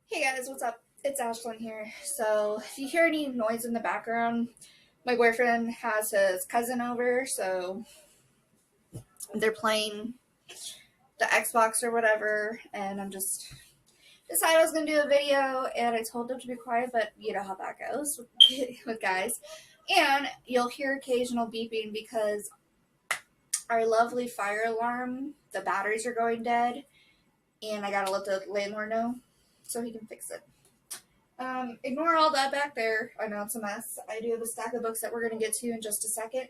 Hey guys, what's up? It's Ashlyn here. So, if you hear any noise in the background, my boyfriend has his cousin over, so they're playing the Xbox or whatever, and I'm just decided I was gonna do a video, and I told them to be quiet, but you know how that goes with guys. And you'll hear occasional beeping because our lovely fire alarm, the batteries are going dead, and I gotta let the landlord know so he can fix it. Ignore all that back there. I know it's a mess. I do have a stack of books that we're going to get to in just a second.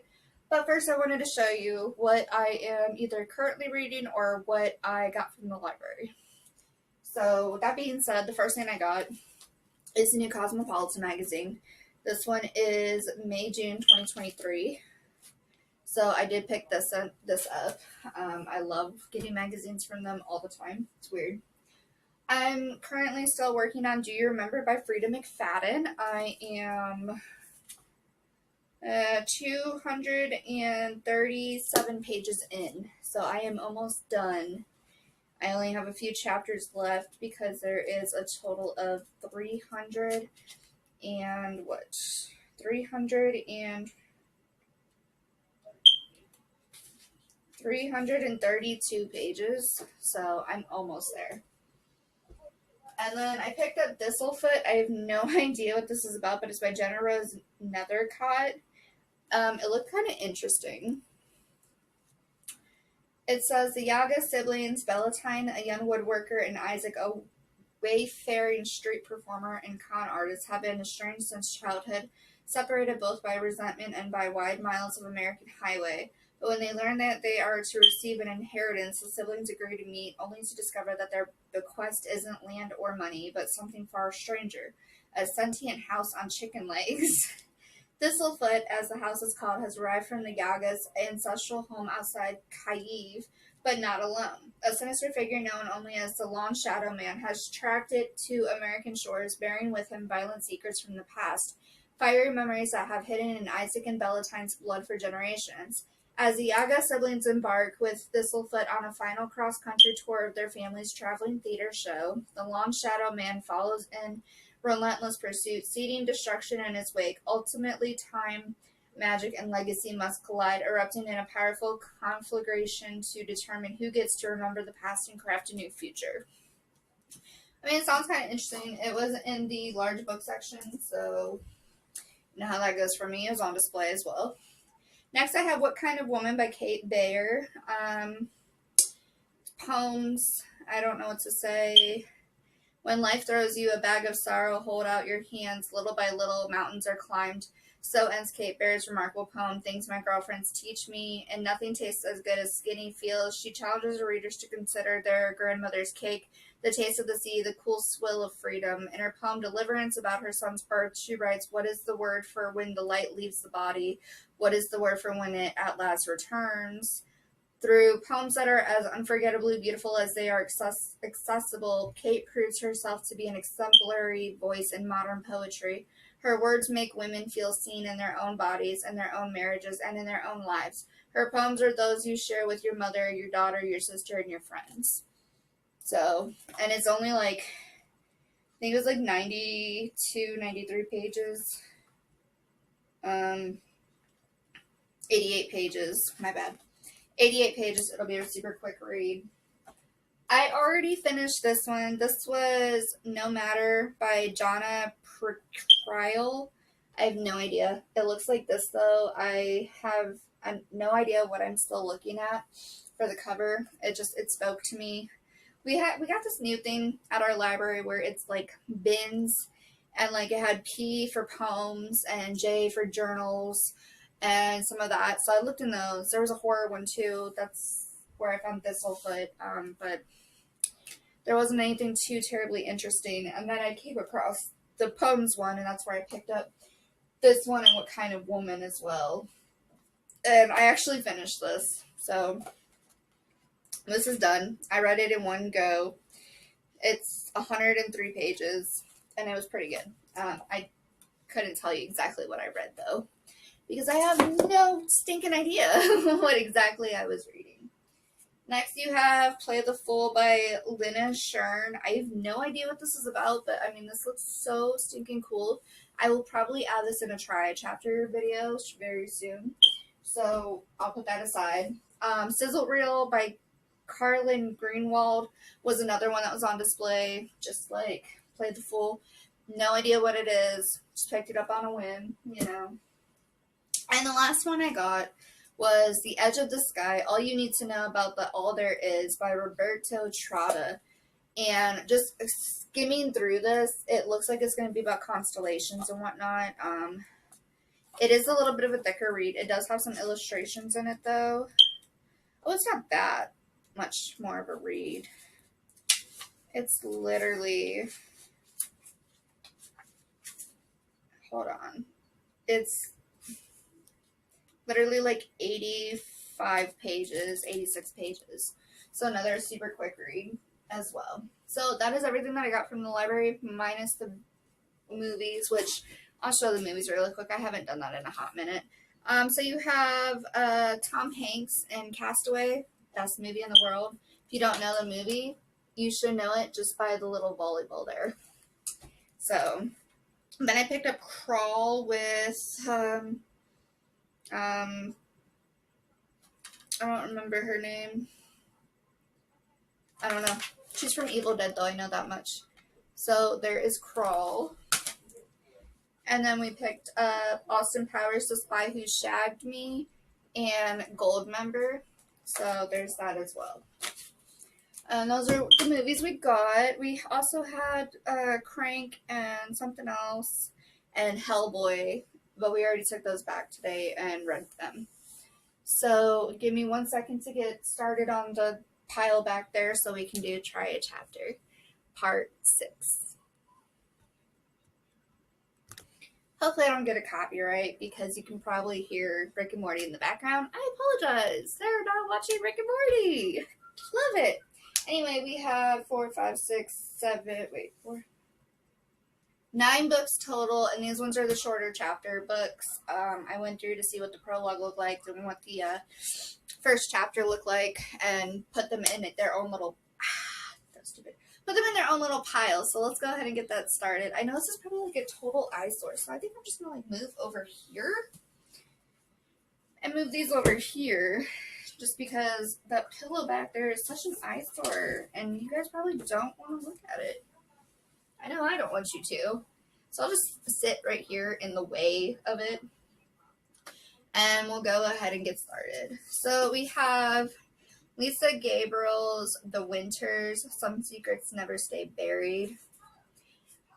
But first, I wanted to show you what I am either currently reading or what I got from the library. So, with that being said, the first thing I got is the new Cosmopolitan magazine. This one is May-June 2023. So, I did pick this up. I love getting magazines from them all the time. It's weird. I'm currently still working on Do You Remember by Frida McFadden. I am 237 pages in, so I am almost done. I only have a few chapters left because there is a total of 332 pages, so I'm almost there. And then I picked up Thistlefoot. I have no idea what this is about, but it's by Jenna Rose Nethercott. It looked kind of interesting. It says the Yaga siblings, Valentine, a young woodworker, and Isaac, a wayfaring street performer and con artist, have been estranged since childhood, separated both by resentment and by wide miles of American highway. But when they learn that they are to receive an inheritance, the siblings agree to meet, only to discover that their bequest isn't land or money, but something far stranger, a sentient house on chicken legs. Thistlefoot, as the house is called, has arrived from the Yaga's ancestral home outside Kyiv, but not alone. A sinister figure known only as the Long Shadow Man has tracked it to American shores, bearing with him violent secrets from the past, fiery memories that have hidden in Isaac and Valentine's blood for generations. As the Yaga siblings embark with Thistlefoot on a final cross-country tour of their family's traveling theater show, the Long Shadow Man follows in relentless pursuit, seeding destruction in his wake. Ultimately, time, magic, and legacy must collide, erupting in a powerful conflagration to determine who gets to remember the past and craft a new future. I mean, it sounds kind of interesting. It was in the large book section, so you know how that goes for me. It was on display as well. Next, I have What Kind of Woman by Kate Bayer. Poems. I don't know what to say. When life throws you a bag of sorrow, hold out your hands. Little by little, mountains are climbed. So ends Kate Bayer's remarkable poem, Things My Girlfriends Teach Me. And nothing tastes as good as skinny feels. She challenges her readers to consider their grandmother's cake, the taste of the sea, the cool swill of freedom. In her poem, Deliverance, about her son's birth, she writes, what is the word for when the light leaves the body? What is the word for when it at last returns? Through poems that are as unforgettably beautiful as they are accessible, Kate proves herself to be an exemplary voice in modern poetry. Her words make women feel seen in their own bodies, in their own marriages, and in their own lives. Her poems are those you share with your mother, your daughter, your sister, and your friends. So, and it's only like, I think it was like 92, 93 pages. 88 pages, my bad. 88 pages. It'll be a super quick read. I already finished this one. This was No Matter by Jonna Prial. I have no idea. It looks like this, though. I have no idea what I'm still looking at for the cover. It spoke to me. We got this new thing at our library where it's like bins, and like it had P for poems and J for journals and some of that. So I looked in those. There was a horror one too. That's where I found Thistlefoot. But there wasn't anything too terribly interesting. And then I came across the poems one, and that's where I picked up this one and What Kind of Woman as well. And I actually finished this. So this is done. I read it in one go. It's 103 pages, and it was pretty good. I couldn't tell you exactly what I read, though, because I have no stinking idea what exactly I was reading. Next, you have Play the Fool by Lynna Shern. I have no idea what this is about, but I mean, this looks so stinking cool. I will probably add this in a try chapter video very soon, so I'll put that aside. Sizzle Reel by Carlin Greenwald was another one that was on display, just like Play the Fool. No idea what it is, just picked it up on a whim, you know. And the last one I got was The Edge of the Sky, All You Need to Know About the All There Is by Roberto Trotta. And just skimming through this, it looks like it's going to be about constellations and whatnot. It is a little bit of a thicker read. It does have some illustrations in it, though. Oh, it's not that much more of a read. It's literally... Hold on. It's literally like 85 pages, 86 pages. So another super quick read as well. So that is everything that I got from the library, minus the movies, which I'll show the movies really quick. I haven't done that in a hot minute. So you have Tom Hanks in Castaway, best movie in the world. If you don't know the movie, you should know it just by the little volleyball there. So then I picked up Crawl with I don't remember her name. I don't know. She's from Evil Dead, though. I know that much. So there is Crawl. And then we picked up Austin Powers, The Spy Who Shagged Me, and Goldmember. So there's that as well. And those are the movies we got. We also had Crank and something else and Hellboy, but we already took those back today and read them. So give me 1 second to get started on the pile back there so we can do Try a Chapter, part 6. Hopefully I don't get a copyright because you can probably hear Rick and Morty in the background. I apologize. They're not watching Rick and Morty. Love it. Anyway, we have 9 books total, and these ones are the shorter chapter books. I went through to see what the prologue looked like and what the first chapter looked like, and put them in their own little. That's stupid. Put them in their own little pile. So let's go ahead and get that started. I know this is probably like a total eyesore, so I think I'm just gonna like move over here and move these over here. Just because that pillow back there is such an eyesore, and you guys probably don't want to look at it. I know I don't want you to. So I'll just sit right here in the way of it, and we'll go ahead and get started. So we have Lisa Gabriel's The Winters, Some Secrets Never Stay Buried.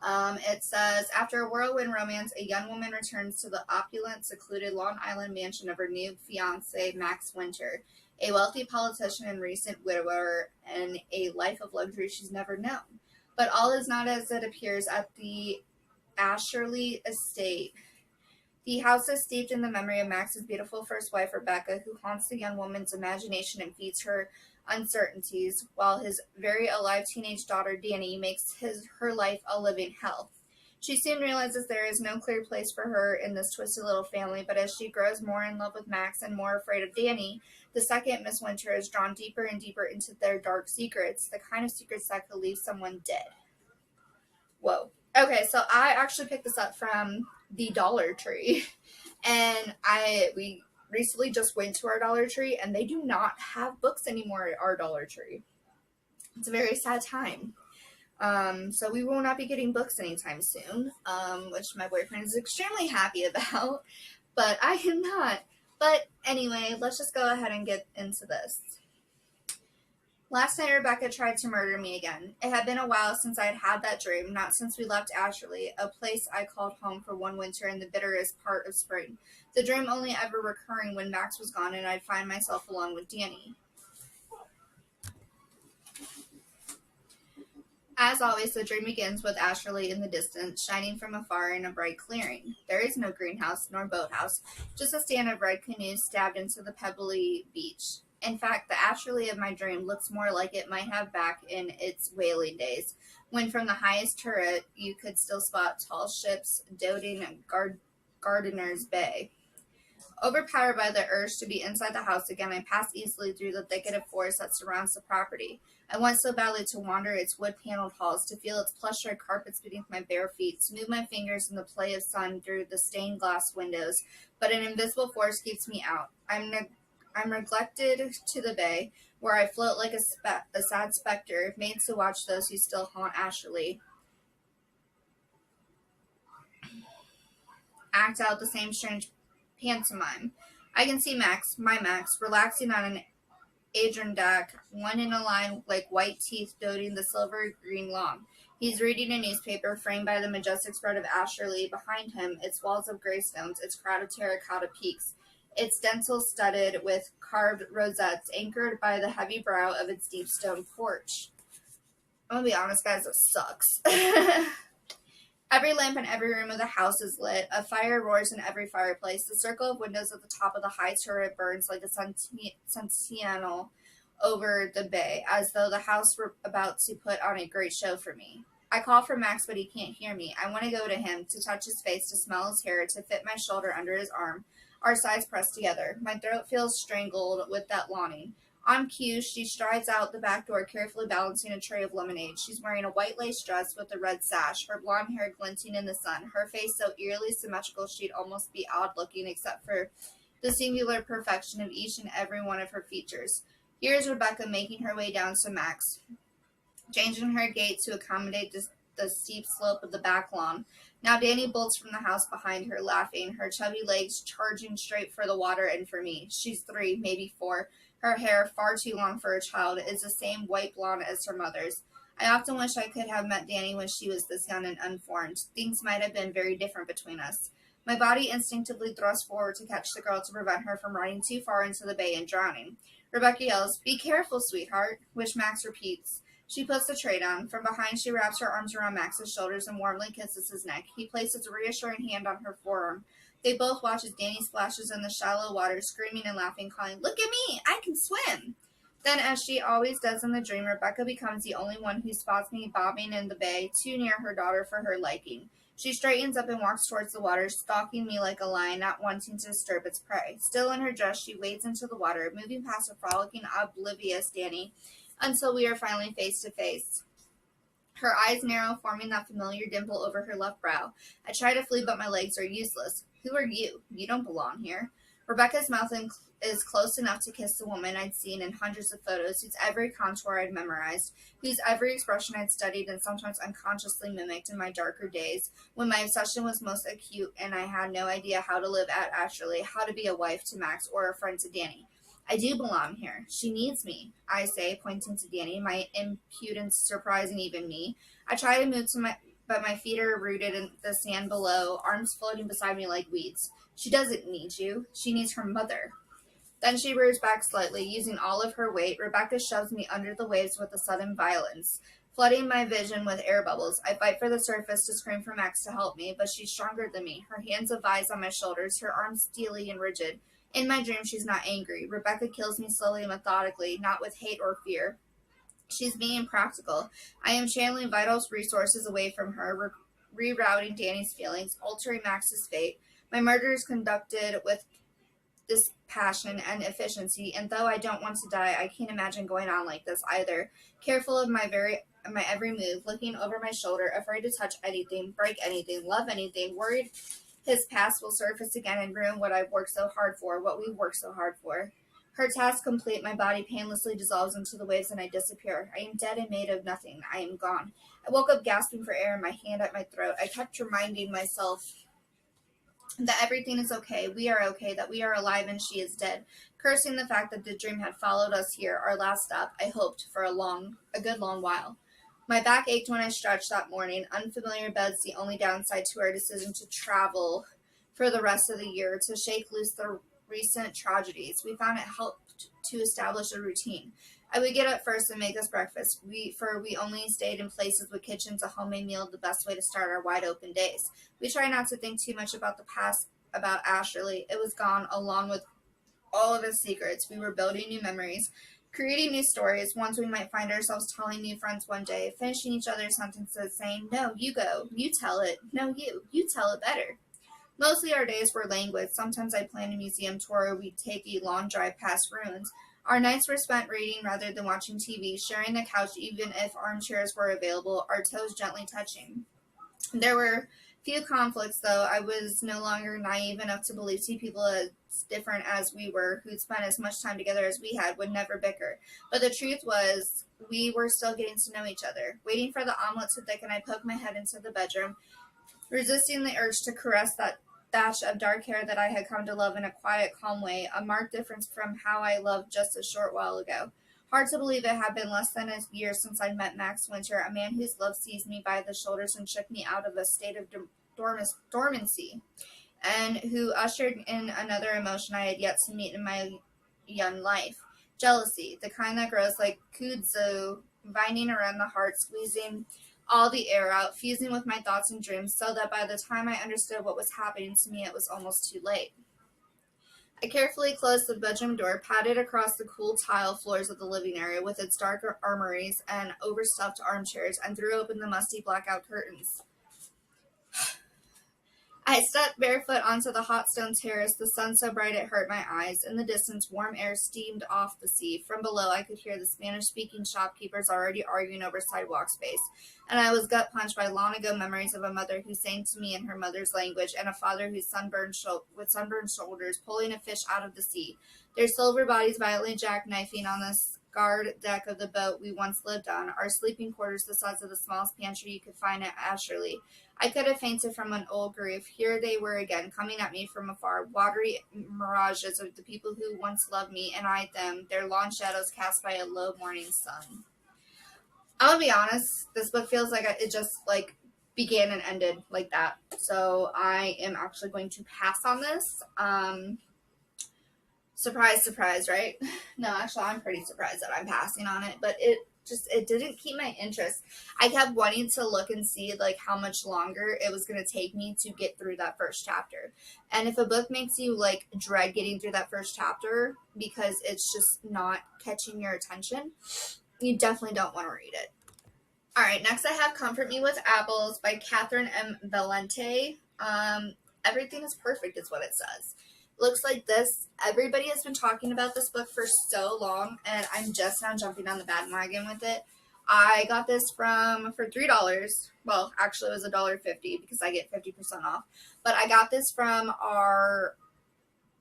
It says, after a whirlwind romance, a young woman returns to the opulent, secluded Long Island mansion of her new fiancé, Max Winter, a wealthy politician and recent widower, and a life of luxury she's never known. But all is not as it appears at the Asherley estate. The house is steeped in the memory of Max's beautiful first wife, Rebecca, who haunts the young woman's imagination and feeds her uncertainties, while his very alive teenage daughter, Danny, makes her life a living hell. She soon realizes there is no clear place for her in this twisted little family, but as she grows more in love with Max and more afraid of Danny, the second Miss Winter is drawn deeper and deeper into their dark secrets, the kind of secrets that could leave someone dead. Whoa. Okay, so I actually picked this up from the Dollar Tree, and we recently just went to our Dollar Tree, and they do not have books anymore at our Dollar Tree. It's a very sad time. So we will not be getting books anytime soon, which my boyfriend is extremely happy about, but I am not. But anyway, let's just go ahead and get into this. Last night, Rebecca tried to murder me again. It had been a while since I had had that dream, not since we left Asherley, a place I called home for one winter in the bitterest part of spring. The dream only ever recurring when Max was gone and I'd find myself alone with Danny. As always, the dream begins with Asherley in the distance, shining from afar in a bright clearing. There is no greenhouse nor boathouse, just a stand of red canoes stabbed into the pebbly beach. In fact, the Asherley of my dream looks more like it might have back in its whaling days, when from the highest turret you could still spot tall ships dotting Gardiner's Bay. Overpowered by the urge to be inside the house again, I pass easily through the thicket of forest that surrounds the property. I want so badly to wander its wood-paneled halls, to feel its plush-red carpets beneath my bare feet, to move my fingers in the play of sun through the stained glass windows, but an invisible force keeps me out. I'm neglected to the bay, where I float like a sad spectre, made to watch those who still haunt Asherley act out the same strange pantomime. I can see Max, my Max, relaxing on an Adirondack, one in a line like white teeth dotting the silver-green lawn. He's reading a newspaper framed by the majestic spread of Asherley behind him, its walls of greystones, its crowd of terracotta peaks, its dentils studded with carved rosettes, anchored by the heavy brow of its deep stone porch. I'm gonna be honest, guys, it sucks. Every lamp in every room of the house is lit. A fire roars in every fireplace. The circle of windows at the top of the high turret burns like a sentinel over the bay, as though the house were about to put on a great show for me. I call for Max, but he can't hear me. I want to go to him, to touch his face, to smell his hair, to fit my shoulder under his arm, our sides pressed together. My throat feels strangled with that longing. On cue, she strides out the back door, carefully balancing a tray of lemonade. She's wearing a white lace dress with a red sash, her blonde hair glinting in the sun, her face so eerily symmetrical she'd almost be odd-looking except for the singular perfection of each and every one of her features. Here's Rebecca making her way down to Max, changing her gait to accommodate the steep slope of the back lawn. Now Danny bolts from the house behind her, laughing, her chubby legs charging straight for the water and for me. She's 3, maybe 4. Her hair, far too long for a child, is the same white blonde as her mother's. I often wish I could have met Danny when she was this young and unformed. Things might have been very different between us. My body instinctively thrusts forward to catch the girl to prevent her from running too far into the bay and drowning. Rebecca yells, "Be careful, sweetheart," which Max repeats. She puts the tray down. From behind, she wraps her arms around Max's shoulders and warmly kisses his neck. He places a reassuring hand on her forearm. They both watch as Danny splashes in the shallow water, screaming and laughing, calling, "Look at me! I can swim!" Then, as she always does in the dream, Rebecca becomes the only one who spots me bobbing in the bay, too near her daughter for her liking. She straightens up and walks towards the water, stalking me like a lion, not wanting to disturb its prey. Still in her dress, she wades into the water, moving past a frolicking, oblivious Danny, until we are finally face to face. Her eyes narrow, forming that familiar dimple over her left brow. I try to flee, but my legs are useless. Who are you? You don't belong here. Rebecca's mouth is close enough to kiss the woman I'd seen in hundreds of photos, whose every contour I'd memorized, whose every expression I'd studied and sometimes unconsciously mimicked in my darker days, when my obsession was most acute and I had no idea how to live at Asherley, how to be a wife to Max or a friend to Danny. I do belong here. She needs me, I say, pointing to Danny, my impudence surprising even me. I try to move but my feet are rooted in the sand below, arms floating beside me like weeds. She doesn't need you. She needs her mother. Then she rears back slightly, using all of her weight. Rebecca shoves me under the waves with a sudden violence, flooding my vision with air bubbles. I fight for the surface to scream for Max to help me, but she's stronger than me. Her hands of vise on my shoulders, her arms steely and rigid. In my dream, she's not angry. Rebecca kills me slowly and methodically, not with hate or fear. She's being practical. I am channeling vital resources away from her, rerouting Danny's feelings, altering Max's fate. My murder is conducted with this passion and efficiency, and though I don't want to die, I can't imagine going on like this either. Careful of my every move, looking over my shoulder, afraid to touch anything, break anything, love anything, worried his past will surface again and ruin what I've worked so hard for, what we've worked so hard for. Her task complete, my body painlessly dissolves into the waves and I disappear. I am dead and made of nothing. I am gone. I woke up gasping for air, my hand at my throat. I kept reminding myself that everything is okay, we are okay, that we are alive and she is dead, cursing the fact that the dream had followed us here, our last stop, I hoped, for a good long while. My back ached when I stretched that morning. Unfamiliar beds, the only downside to our decision to travel for the rest of the year, to shake loose the recent tragedies. We found it helped to establish a routine. I would get up first and make us breakfast. We only stayed in places with kitchens, a homemade meal, the best way to start our wide open days. We try not to think too much about the past, about Asherley. It was gone, along with all of its secrets. We were building new memories, creating new stories, ones we might find ourselves telling new friends one day, finishing each other's sentences, saying, "No, you go, you tell it. No, you tell it better." Mostly our days were languid. Sometimes I planned a museum tour or we'd take a long drive past ruins. Our nights were spent reading rather than watching TV, sharing the couch even if armchairs were available, our toes gently touching. There were few conflicts, though. I was no longer naive enough to believe two people as different as we were, who'd spent as much time together as we had, would never bicker. But the truth was, we were still getting to know each other. Waiting for the omelet to thicken, I poked my head into the bedroom, resisting the urge to caress that thatch of dark hair that I had come to love in a quiet, calm way, a marked difference from how I loved just a short while ago. Hard to believe it had been less than a year since I'd met Max Winter, a man whose love seized me by the shoulders and shook me out of a state of dormancy, and who ushered in another emotion I had yet to meet in my young life. Jealousy, the kind that grows like kudzu, binding around the heart, squeezing all the air out, fusing with my thoughts and dreams, so that by the time I understood what was happening to me, it was almost too late. I carefully closed the bedroom door, patted across the cool tile floors of the living area with its dark armories and overstuffed armchairs, and threw open the musty blackout curtains. I stepped barefoot onto the hot stone terrace, the sun so bright it hurt my eyes. In the distance, warm air steamed off the sea. From below, I could hear the Spanish-speaking shopkeepers already arguing over sidewalk space, and I was gut-punched by long-ago memories of a mother who sang to me in her mother's language, and a father whose sunburned shoulders pulling a fish out of the sea, their silver bodies violently jackknifing on the scarred deck of the boat we once lived on, our sleeping quarters the size of the smallest pantry you could find at Asherley. I could have fainted from an old grief. Here they were again, coming at me from afar, watery mirages of the people who once loved me, and I them, their long shadows cast by a low morning sun. I'm gonna be honest, this book feels like it just, began and ended like that. So I am actually going to pass on this. Surprise, surprise, right? No, actually, I'm pretty surprised that I'm passing on it, but it didn't keep my interest. I kept wanting to look and see how much longer it was going to take me to get through that first chapter. And if a book makes you dread getting through that first chapter because it's just not catching your attention, you definitely don't want to read it. All right, next I have Comfort Me with Apples by Catherine M. Valente. Everything is perfect is what it says. Looks like this. Everybody has been talking about this book for so long, and I'm just now jumping on the bandwagon with it. I got this for $3. Well, actually, it was $1.50 because I get 50% off. But I got this from our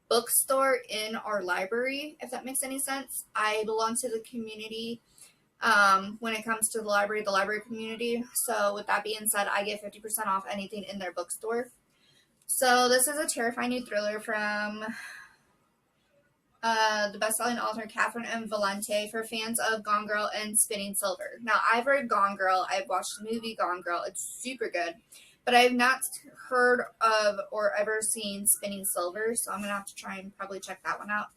bookstore in our library, if that makes any sense. I belong to the community when it comes to the library community. So with that being said, I get 50% off anything in their bookstore. So this is a terrifying new thriller from the best-selling author Catherine M. Valente for fans of Gone Girl and Spinning Silver. Now, I've read Gone Girl. I've watched the movie Gone Girl. It's super good. But I have not heard of or ever seen Spinning Silver, so I'm going to have to try and probably check that one out.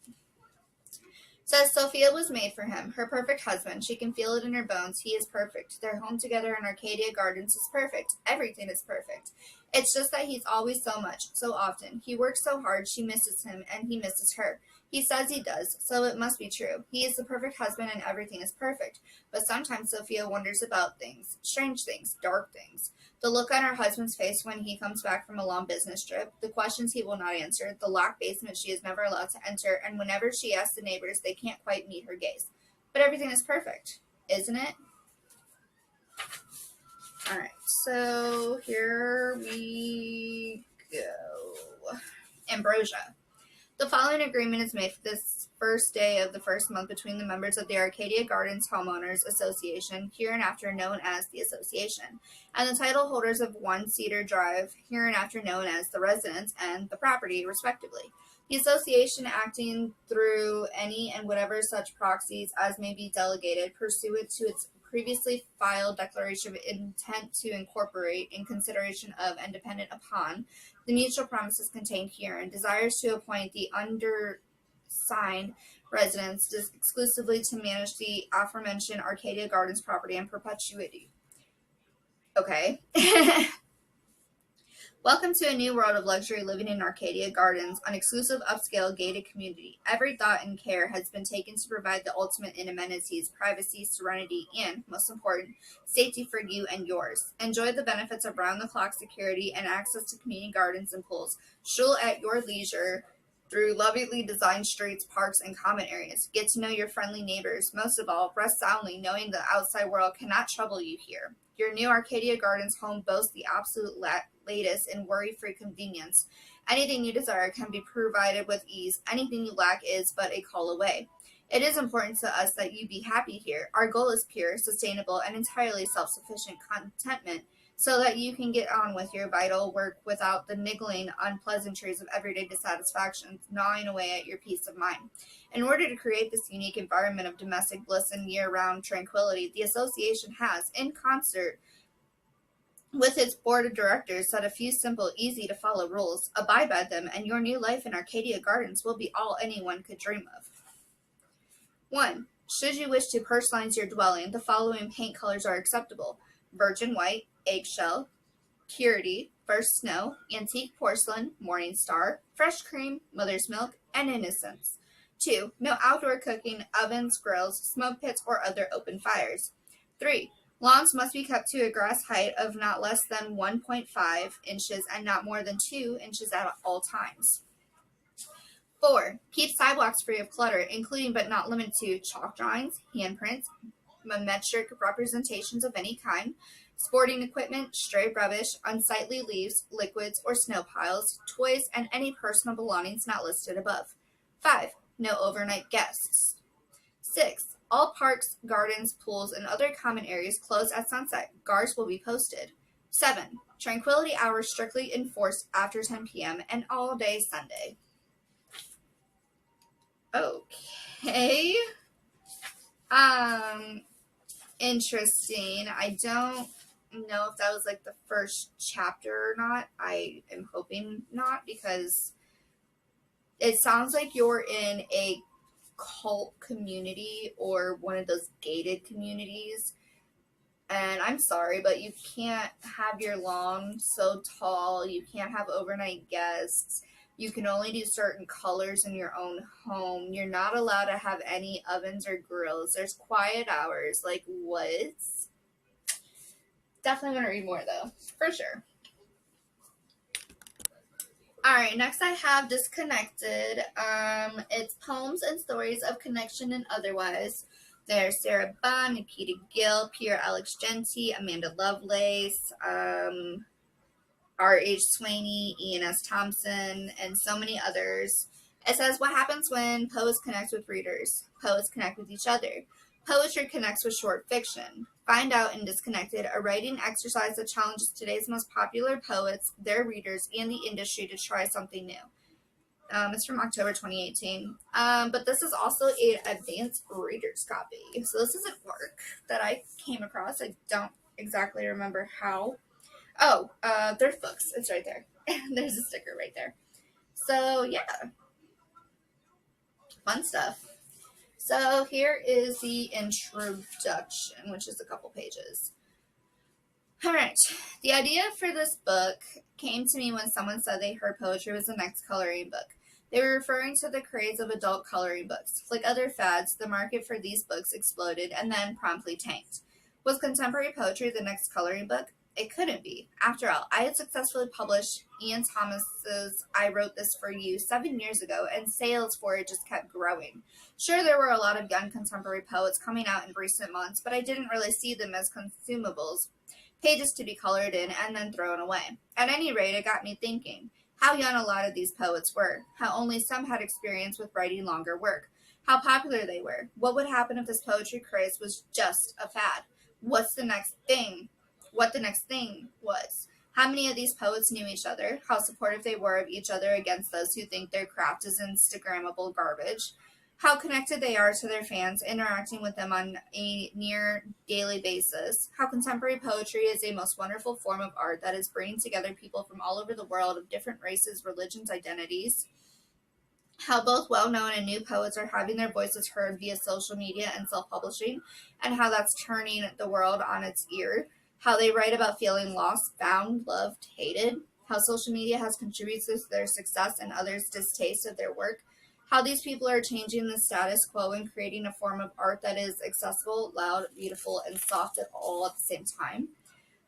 Says Sophia was made for him, her perfect husband. She can feel it in her bones. He is perfect. Their home together in Arcadia Gardens is perfect. Everything is perfect. It's just that he's always so much, so often. He works so hard, she misses him, and he misses her. He says he does, so it must be true. He is the perfect husband and everything is perfect. But sometimes Sophia wonders about things, strange things, dark things. The look on her husband's face when he comes back from a long business trip, the questions he will not answer, the locked basement she is never allowed to enter, and whenever she asks the neighbors, they can't quite meet her gaze. But everything is perfect, isn't it? Alright, so here we go. Ambrosia. The following agreement is made for this first day of the first month between the members of the Arcadia Gardens Homeowners Association, hereinafter known as the Association, and the title holders of One Cedar Drive, hereinafter known as the residents and the property, respectively. The association acting through any and whatever such proxies as may be delegated pursuant to its previously filed declaration of intent to incorporate in consideration of and dependent upon the mutual promises contained herein, desires to appoint the undersigned residents exclusively to manage the aforementioned Arcadia Gardens property in perpetuity. Okay. Welcome to a new world of luxury living in Arcadia Gardens, an exclusive upscale gated community. Every thought and care has been taken to provide the ultimate in amenities, privacy, serenity, and, most important, safety for you and yours. Enjoy the benefits of round-the-clock security and access to community gardens and pools. Stroll at your leisure through lovingly designed streets, parks, and common areas. Get to know your friendly neighbors. Most of all, rest soundly knowing the outside world cannot trouble you here. Your new Arcadia Gardens home boasts the absolute latest in worry-free convenience. Anything you desire can be provided with ease. Anything you lack is but a call away. It is important to us that you be happy here. Our goal is pure, sustainable, and entirely self-sufficient contentment so that you can get on with your vital work without the niggling unpleasantries of everyday dissatisfaction gnawing away at your peace of mind. In order to create this unique environment of domestic bliss and year-round tranquility, the association has, in concert with its board of directors, set a few simple, easy-to-follow rules. Abide by them, and your new life in Arcadia Gardens will be all anyone could dream of. 1. Should you wish to personalize your dwelling, the following paint colors are acceptable: virgin white, eggshell, purity, first snow, antique porcelain, morning star, fresh cream, mother's milk, and innocence. 2. No outdoor cooking, ovens, grills, smoke pits, or other open fires. 3. Lawns must be kept to a grass height of not less than 1.5 inches and not more than 2 inches at all times. 4. Keep sidewalks free of clutter, including but not limited to chalk drawings, handprints, metric representations of any kind, sporting equipment, stray rubbish, unsightly leaves, liquids or snow piles, toys, and any personal belongings not listed above. 5. No overnight guests. 6. All parks, gardens, pools, and other common areas close at sunset. Guards will be posted. 7. Tranquility hours strictly enforced after 10 p.m. and all day Sunday. Okay. Interesting. I don't know if that was like the first chapter or not. I am hoping not, because it sounds like you're in a cult community or one of those gated communities. And I'm sorry, but you can't have your lawn so tall. You can't have overnight guests. You can only do certain colors in your own home. You're not allowed to have any ovens or grills. There's quiet hours. Like, what? Definitely want to read more, though. For sure. Alright, next I have Disconnected. It's poems and stories of connection and otherwise. There's Sarah Bunn, Nikita Gill, Pierre Alex Genty, Amanda Lovelace, R.H. Swaney, Ian S. Thompson, and so many others. It says, what happens when poets connect with readers? Poets connect with each other. Poetry connects with short fiction. Find out in Disconnected, a writing exercise that challenges today's most popular poets, their readers, and the industry to try something new. It's from October 2018. But this is also an advanced reader's copy. So this is a work that I came across. I don't exactly remember how. Oh, thrift books. It's right there. There's a sticker right there. So, yeah. Fun stuff. So, here is the introduction, which is a couple pages. Alright. The idea for this book came to me when someone said they heard poetry was the next coloring book. They were referring to the craze of adult coloring books. Like other fads, the market for these books exploded and then promptly tanked. Was contemporary poetry the next coloring book? It couldn't be. After all, I had successfully published Ian Thomas's I Wrote This For You 7 years ago, and sales for it just kept growing. Sure, there were a lot of young contemporary poets coming out in recent months, but I didn't really see them as consumables, pages to be colored in and then thrown away. At any rate, it got me thinking how young a lot of these poets were, how only some had experience with writing longer work, how popular they were. What would happen if this poetry craze was just a fad? What the next thing was. How many of these poets knew each other, how supportive they were of each other against those who think their craft is Instagrammable garbage, how connected they are to their fans, interacting with them on a near daily basis, how contemporary poetry is a most wonderful form of art that is bringing together people from all over the world of different races, religions, identities, how both well-known and new poets are having their voices heard via social media and self-publishing, and how that's turning the world on its ear, how they write about feeling lost, found, loved, hated, how social media has contributed to their success and others' distaste of their work, how these people are changing the status quo and creating a form of art that is accessible, loud, beautiful, and soft all at the same time.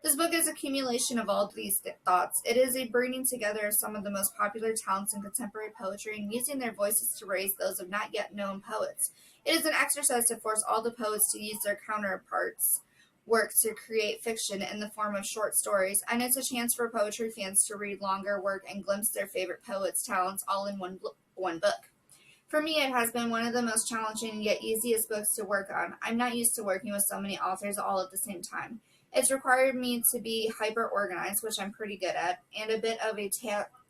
This book is a accumulation of all these thoughts. It is a bringing together of some of the most popular talents in contemporary poetry and using their voices to raise those of not yet known poets. It is an exercise to force all the poets to use their counterparts' work to create fiction in the form of short stories, and it's a chance for poetry fans to read longer work and glimpse their favorite poets' talents all in one book. For me, it has been one of the most challenging yet easiest books to work on. I'm not used to working with so many authors all at the same time. It's required me to be hyper organized, which I'm pretty good at, and a bit of a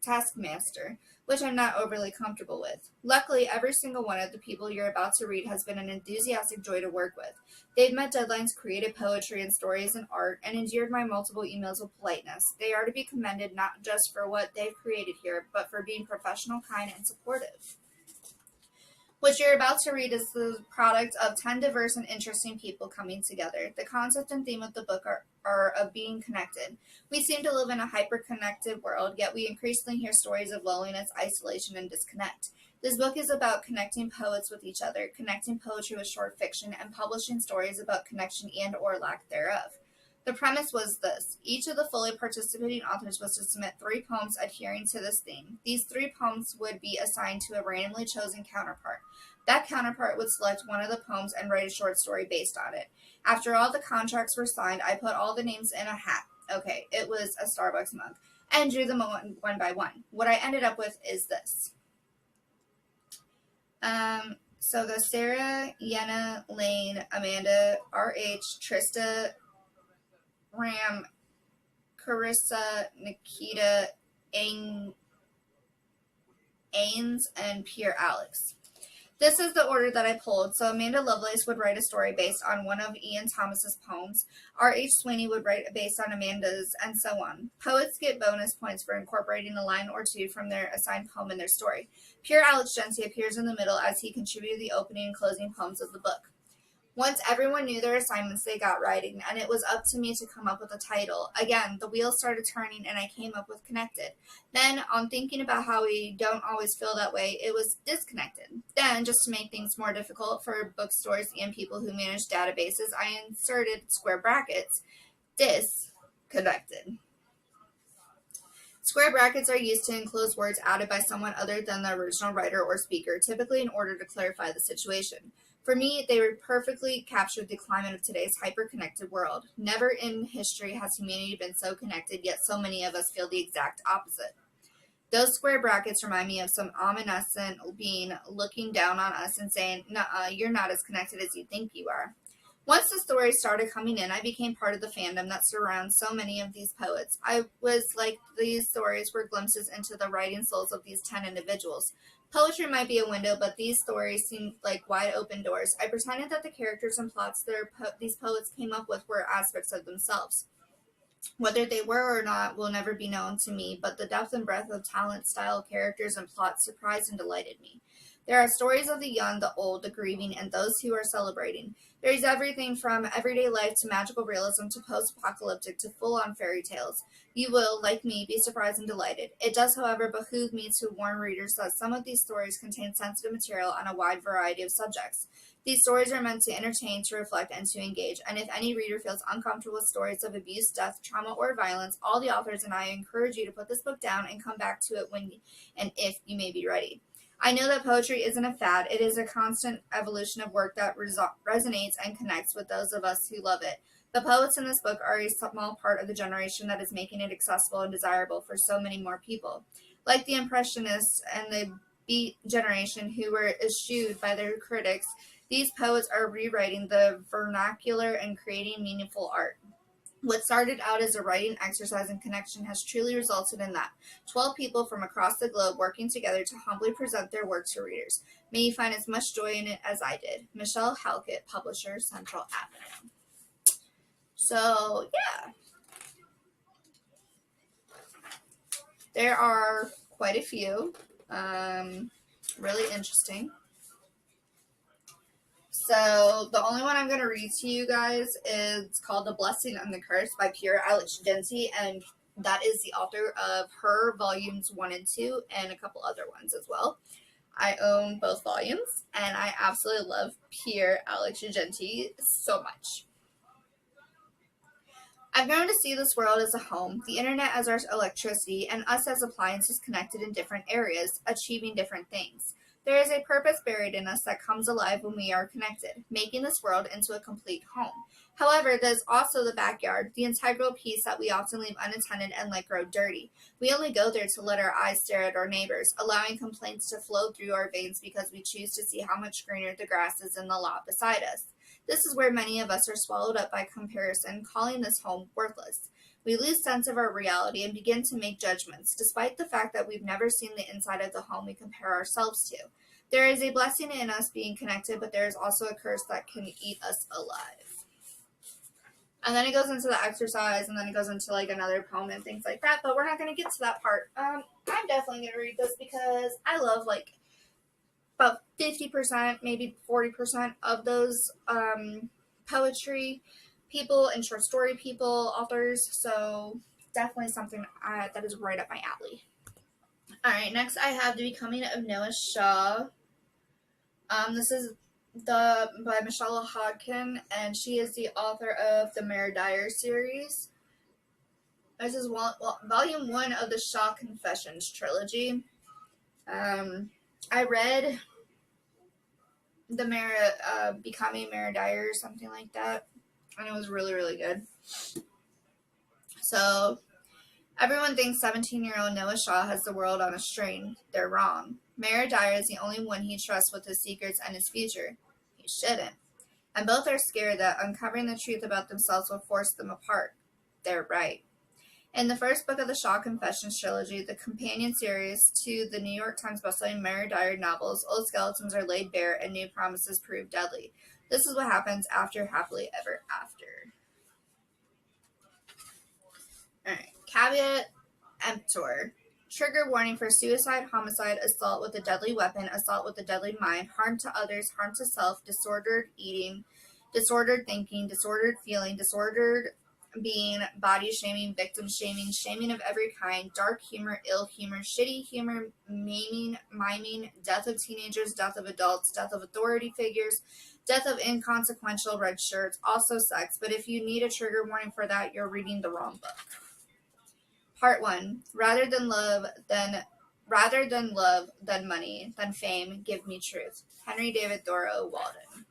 taskmaster, which I'm not overly comfortable with. Luckily, every single one of the people you're about to read has been an enthusiastic joy to work with. They've met deadlines, created poetry and stories and art, and endured my multiple emails with politeness. They are to be commended not just for what they've created here, but for being professional, kind, and supportive. What you're about to read is the product of 10 diverse and interesting people coming together. The concept and theme of the book are of being connected. We seem to live in a hyper-connected world, yet we increasingly hear stories of loneliness, isolation, and disconnect. This book is about connecting poets with each other, connecting poetry with short fiction, and publishing stories about connection and or lack thereof. The premise was this. Each of the fully participating authors was to submit 3 poems adhering to this theme. These 3 poems would be assigned to a randomly chosen counterpart. That counterpart would select one of the poems and write a short story based on it. After all the contracts were signed, I put all the names in a hat. Okay, it was a Starbucks mug. And drew them one by one. What I ended up with is this. So the Sarah, Yenna, Lane, Amanda, R.H., Trista, Ram, Carissa, Nikita, Ains, and Pierre Alex. This is the order that I pulled. So Amanda Lovelace would write a story based on one of Ian Thomas's poems. R.H. Sweeney would write based on Amanda's, and so on. Poets get bonus points for incorporating a line or two from their assigned poem in their story. Pierre Alex Genty appears in the middle as he contributed the opening and closing poems of the book. Once everyone knew their assignments, they got writing, and it was up to me to come up with a title. Again, the wheels started turning, and I came up with Connected. Then, on thinking about how we don't always feel that way, it was Disconnected. Then, just to make things more difficult for bookstores and people who manage databases, I inserted square brackets, Disconnected. Square brackets are used to enclose words added by someone other than the original writer or speaker, typically in order to clarify the situation. For me, they perfectly captured the climate of today's hyper-connected world. Never in history has humanity been so connected, yet so many of us feel the exact opposite. Those square brackets remind me of some omniscient being looking down on us and saying, "Nuh-uh, you're not as connected as you think you are." Once the stories started coming in, I became part of the fandom that surrounds so many of these poets. I was like these stories were glimpses into the writing souls of these 10 individuals. Poetry might be a window, but these stories seemed like wide open doors. I pretended that the characters and plots these poets came up with were aspects of themselves. Whether they were or not will never be known to me, but the depth and breadth of talent, style, characters, and plot surprised and delighted me. There are stories of the young, the old, the grieving, and those who are celebrating. There is everything from everyday life to magical realism to post-apocalyptic to full-on fairy tales. You will, like me, be surprised and delighted. It does, however, behoove me to warn readers that some of these stories contain sensitive material on a wide variety of subjects. These stories are meant to entertain, to reflect, and to engage, and if any reader feels uncomfortable with stories of abuse, death, trauma, or violence, all the authors and I encourage you to put this book down and come back to it when and if you may be ready. I know that poetry isn't a fad. It is a constant evolution of work that resonates and connects with those of us who love it. The poets in this book are a small part of the generation that is making it accessible and desirable for so many more people. Like the Impressionists and the Beat generation who were eschewed by their critics, these poets are rewriting the vernacular and creating meaningful art. What started out as a writing exercise in connection has truly resulted in that. 12 people from across the globe working together to humbly present their work to readers. May you find as much joy in it as I did. Michelle Halkett, publisher, Central Avenue. So, yeah. There are quite a few. Really interesting. So the only one I'm going to read to you guys is called The Blessing and the Curse by Pierre Alex Genty. And That is the author of her volumes 1 and 2 and a couple other ones as well. I own both volumes, and I absolutely love Pierre Alex Genti so much. I've grown to see this world as a home, the internet as our electricity, and us as appliances connected in different areas, achieving different things. There is a purpose buried in us that comes alive when we are connected, making this world into a complete home. However, there's also the backyard, the integral piece that we often leave unattended and let grow dirty. We only go there to let our eyes stare at our neighbors, allowing complaints to flow through our veins because we choose to see how much greener the grass is in the lot beside us. This is where many of us are swallowed up by comparison, calling this home worthless. We lose sense of our reality and begin to make judgments, despite the fact that we've never seen the inside of the home we compare ourselves to. There is a blessing in us being connected, but there is also a curse that can eat us alive. And then it goes into the exercise, and then it goes into like another poem and things like that, but we're not going to get to that part. I'm definitely going to read this because I love like about 50%, maybe 40% of those poetry people and short story people, authors. So definitely something that is right up my alley. All right, next I have The Becoming of Noah Shaw. This is by Michelle Hodkin, and she is the author of the Mare Dyer series. This is volume 1 of the Shaw Confessions trilogy. I read the Becoming Mare Dyer or something like that, and it was really, really good. So, everyone thinks 17-year-old Noah Shaw has the world on a string. They're wrong. Mare Dyer is the only one he trusts with his secrets and his future. He shouldn't. And both are scared that uncovering the truth about themselves will force them apart. They're right. In the first book of the Shaw Confessions trilogy, the companion series to the New York Times bestselling Mare Dyer novels, old skeletons are laid bare and new promises prove deadly. This is what happens after Happily Ever After. Alright, caveat emptor. Trigger warning for suicide, homicide, assault with a deadly weapon, assault with a deadly mind, harm to others, harm to self, disordered eating, disordered thinking, disordered feeling, disordered being, body shaming, victim shaming, shaming of every kind, dark humor, ill humor, shitty humor, maiming, miming, death of teenagers, death of adults, death of authority figures, death of inconsequential red shirts, also sex. But if you need a trigger warning for that, you're reading the wrong book. Part 1. Rather than love, than money, than fame, give me truth. Henry David Thoreau Walden.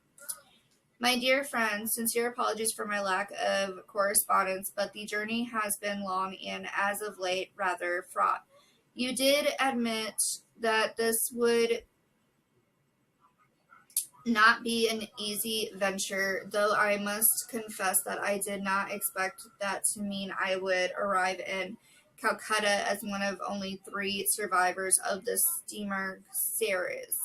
My dear friends, sincere apologies for my lack of correspondence, but the journey has been long and, as of late, rather fraught. You did admit that this would not be an easy venture, though I must confess that I did not expect that to mean I would arrive in Calcutta as one of only 3 survivors of the steamer series.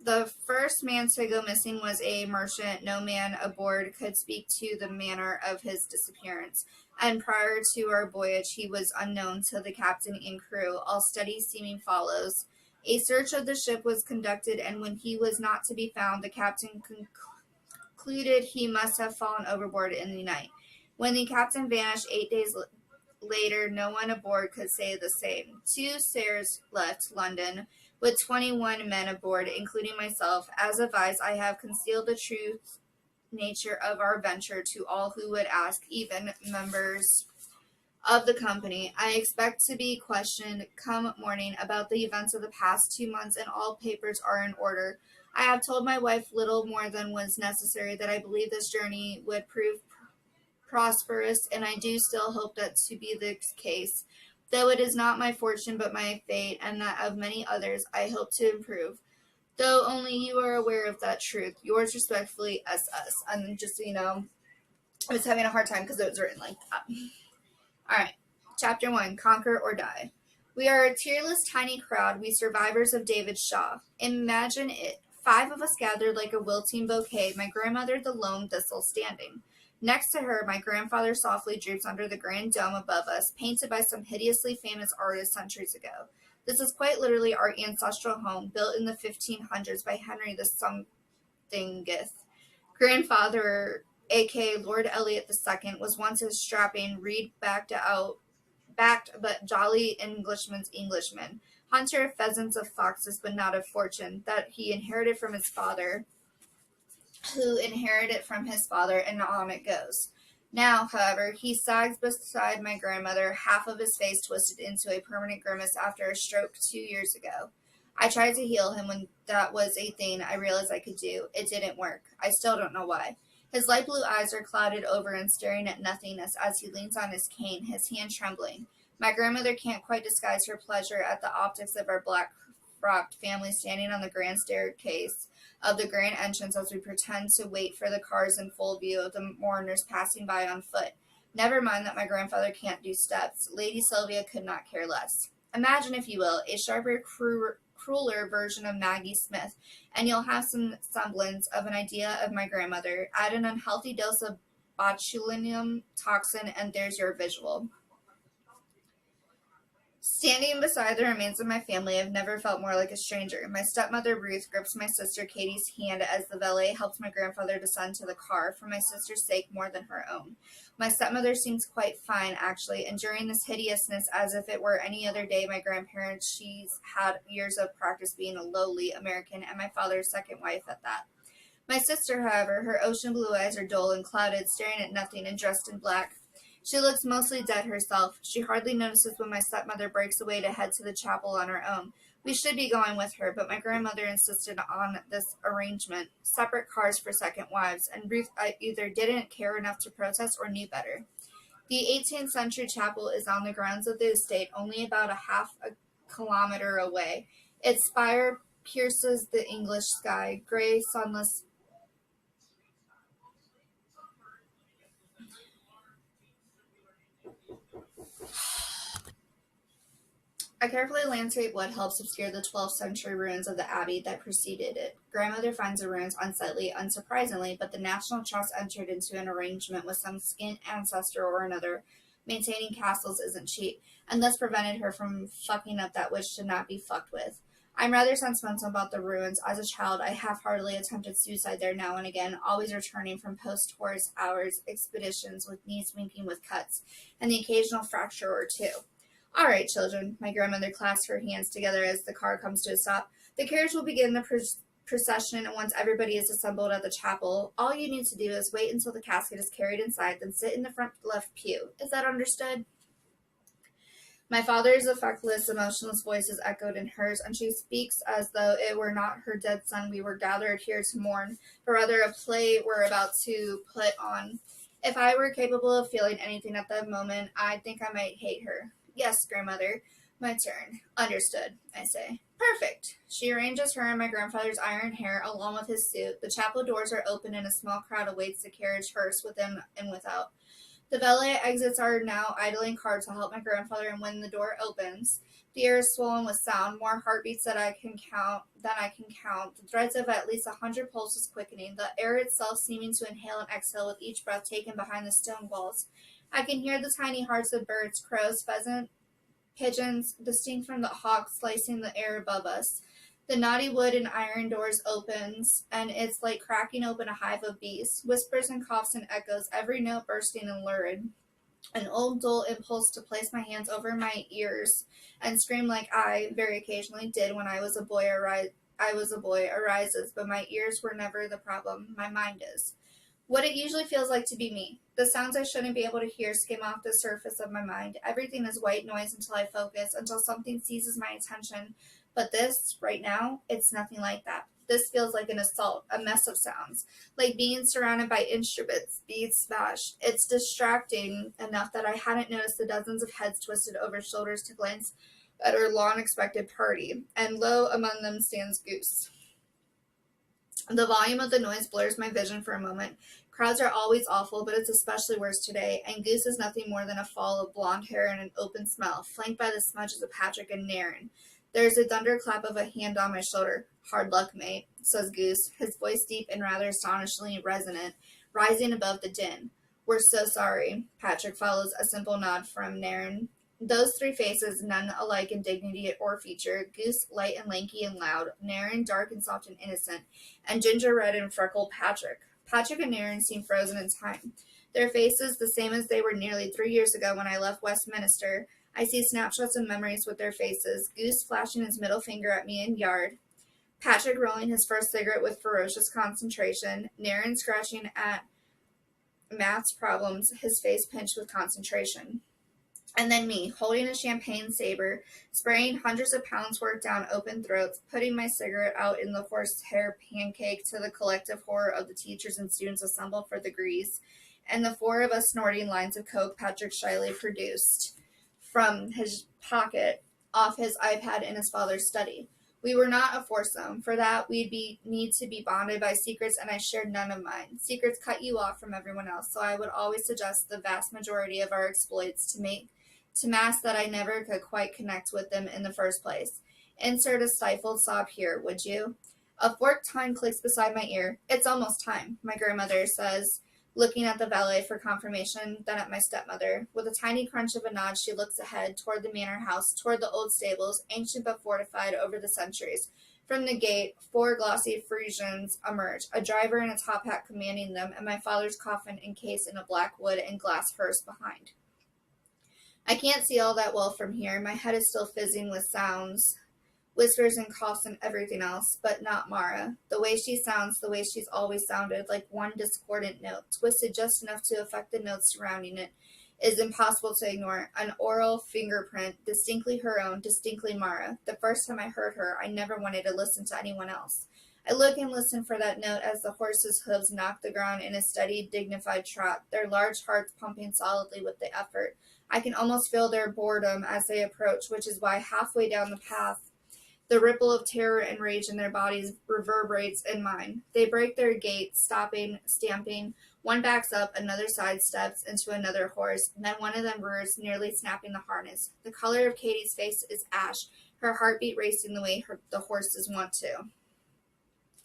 The first man to go missing was a merchant. No man aboard could speak to the manner of his disappearance, and prior to our voyage he was unknown to the captain and crew. All steady seeming follows. A search of the ship was conducted, and when he was not to be found, the captain concluded he must have fallen overboard in the night. When the captain vanished 8 days later, no one aboard could say the same. 2 sailors left London with 21 men aboard, including myself. As advised, I have concealed the true nature of our venture to all who would ask, even members of the company. I expect to be questioned come morning about the events of the past 2 months, and all papers are in order. I have told my wife little more than was necessary, that I believe this journey would prove prosperous, and I do still hope that to be the case. Though it is not my fortune but my fate, and that of many others, I hope to improve. Though only you are aware of that truth. Yours respectfully, SS. And just so you know, I was having a hard time because it was written like that. Alright, Chapter 1, Conquer or Die. We are a tearless tiny crowd, we survivors of David Shaw. Imagine it. 5 of us gathered like a wilting bouquet, my grandmother the lone thistle standing. Next to her, my grandfather softly droops under the grand dome above us, painted by some hideously famous artist centuries ago. This is quite literally our ancestral home, built in the 1500s by Henry the Somethingeth, grandfather aka Lord Eliot II, was once a strapping, reed-backed but jolly Englishman, hunter of pheasants, of foxes, but not of fortune, that he inherited from his father, who inherited it from his father, and on it goes. Now, however, he sags beside my grandmother, half of his face twisted into a permanent grimace after a stroke 2 years ago. I tried to heal him when that was a thing I realized I could do. It didn't work. I still don't know why. His light blue eyes are clouded over and staring at nothingness as he leans on his cane, his hand trembling. My grandmother can't quite disguise her pleasure at the optics of our black-frocked family standing on the grand staircase of the grand entrance as we pretend to wait for the cars in full view of the mourners passing by on foot. Never mind that my grandfather can't do steps. Lady Sylvia could not care less. Imagine, if you will, a sharper, crueler version of Maggie Smith, and you'll have some semblance of an idea of my grandmother. Add an unhealthy dose of botulinum toxin, and there's your visual. Standing beside the remains of my family, I've never felt more like a stranger. My stepmother, Ruth, grips my sister Katie's hand as the valet helps my grandfather descend to the car, for my sister's sake more than her own. My stepmother seems quite fine, actually, enduring this hideousness as if it were any other day. My grandparents, she's had years of practice being a lowly American, and my father's second wife at that. My sister, however, her ocean blue eyes are dull and clouded, staring at nothing, and dressed in black. She looks mostly dead herself. She hardly notices when my stepmother breaks away to head to the chapel on her own. We should be going with her, but my grandmother insisted on this arrangement, separate cars for second wives, and Ruth either didn't care enough to protest or knew better. The 18th century chapel is on the grounds of the estate, only about a half a kilometer away. Its spire pierces the English sky, gray, sunless. A carefully landscaped wood helps obscure the 12th century ruins of the abbey that preceded it. Grandmother finds the ruins unsightly, unsurprisingly, but the National Trust entered into an arrangement with some skint ancestor or another. Maintaining castles isn't cheap, and thus prevented her from fucking up that which should not be fucked with. I'm rather sentimental about the ruins. As a child, I half-heartedly attempted suicide there now and again, always returning from post-tourist hours expeditions with knees winking with cuts, and the occasional fracture or two. All right, children, my grandmother clasps her hands together as the car comes to a stop. The carriage will begin the procession, and once everybody is assembled at the chapel, all you need to do is wait until the casket is carried inside, then sit in the front left pew. Is that understood? My father's affectless, emotionless voice is echoed in hers, and she speaks as though it were not her dead son we were gathered here to mourn, but rather a play we're about to put on. If I were capable of feeling anything at that moment, I'd think I might hate her. Yes, grandmother. My turn. Understood, I say. Perfect. She arranges her and my grandfather's iron hair along with his suit. The chapel doors are open and a small crowd awaits the carriage hearse within and without. The valet exits our now idling car to help my grandfather, and when the door opens, the air is swollen with sound, more heartbeats than I can count, the threads of at least 100 pulses quickening, the air itself seeming to inhale and exhale with each breath taken behind the stone walls. I can hear the tiny hearts of birds, crows, pheasant, pigeons, distinct from the hawks slicing the air above us. The knotty wood and iron doors opens, and it's like cracking open a hive of bees. Whispers and coughs and echoes, every note bursting and lurid. An old dull impulse to place my hands over my ears and scream like I, very occasionally, did when I was a boy arises, but my ears were never the problem. My mind is. What it usually feels like to be me. The sounds I shouldn't be able to hear skim off the surface of my mind. Everything is white noise until I focus, until something seizes my attention. But this, right now, it's nothing like that. This feels like an assault, a mess of sounds, like being surrounded by instruments, being smashed. It's distracting enough that I hadn't noticed the dozens of heads twisted over shoulders to glance at our long-expected party, and lo, among them stands Goose. The volume of the noise blurs my vision for a moment. Crowds are always awful, but it's especially worse today, and Goose is nothing more than a fall of blonde hair and an open smell, flanked by the smudges of Patrick and Nairn. There's a thunderclap of a hand on my shoulder. Hard luck, mate, says Goose, his voice deep and rather astonishingly resonant, rising above the din. We're so sorry. Patrick follows a simple nod from Nairn. Those three faces, none alike in dignity or feature, Goose light and lanky and loud, Nairn dark and soft and innocent, and ginger red and freckled Patrick. Patrick and Aaron seem frozen in time. Their faces the same as they were nearly 3 years ago when I left Westminster. I see snapshots of memories with their faces. Goose flashing his middle finger at me in yard. Patrick rolling his first cigarette with ferocious concentration. Naren scratching at maths problems, his face pinched with concentration. And then me, holding a champagne saber, spraying hundreds of pounds worth down open throats, putting my cigarette out in the horsehair pancake to the collective horror of the teachers and students assembled for the grease, and the four of us snorting lines of coke Patrick shyly produced from his pocket off his iPad in his father's study. We were not a foursome. For that, we'd need to be bonded by secrets, and I shared none of mine. Secrets cut you off from everyone else, so I would always suggest the vast majority of our exploits to mask that I never could quite connect with them in the first place. Insert a stifled sob here, would you? A forked tongue clicks beside my ear. It's almost time, my grandmother says, looking at the valet for confirmation, then at my stepmother. With a tiny crunch of a nod, she looks ahead, toward the manor house, toward the old stables, ancient but fortified over the centuries. From the gate, four glossy Frisians emerge, a driver in a top hat commanding them, and my father's coffin encased in a black wood and glass hearse behind. I can't see all that well from here. My head is still fizzing with sounds, whispers and coughs and everything else, but not Mara. The way she sounds, the way she's always sounded, like one discordant note, twisted just enough to affect the notes surrounding it, is impossible to ignore. An oral fingerprint, distinctly her own, distinctly Mara. The first time I heard her, I never wanted to listen to anyone else. I look and listen for that note as the horse's hooves knock the ground in a steady, dignified trot, their large hearts pumping solidly with the effort. I can almost feel their boredom as they approach, which is why halfway down the path, the ripple of terror and rage in their bodies reverberates in mine. They break their gait, stopping, stamping. One backs up, another sidesteps into another horse, and then one of them rears, nearly snapping the harness. The color of Katie's face is ash, her heartbeat racing the way the horses want to.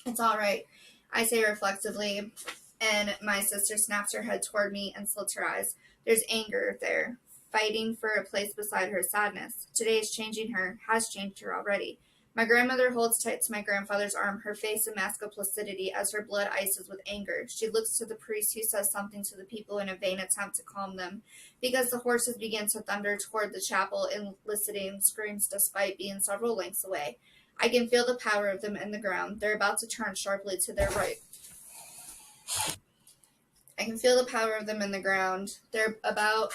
It's all right, I say reflectively, and my sister snaps her head toward me and slits her eyes. There's anger there, fighting for a place beside her sadness. Today is changing her, has changed her already. My grandmother holds tight to my grandfather's arm, her face a mask of placidity as her blood ices with anger. She looks to the priest, who says something to the people in a vain attempt to calm them, because the horses begin to thunder toward the chapel, eliciting screams despite being several lengths away. I can feel the power of them in the ground. They're about to turn sharply to their right. I can feel the power of them in the ground. They're about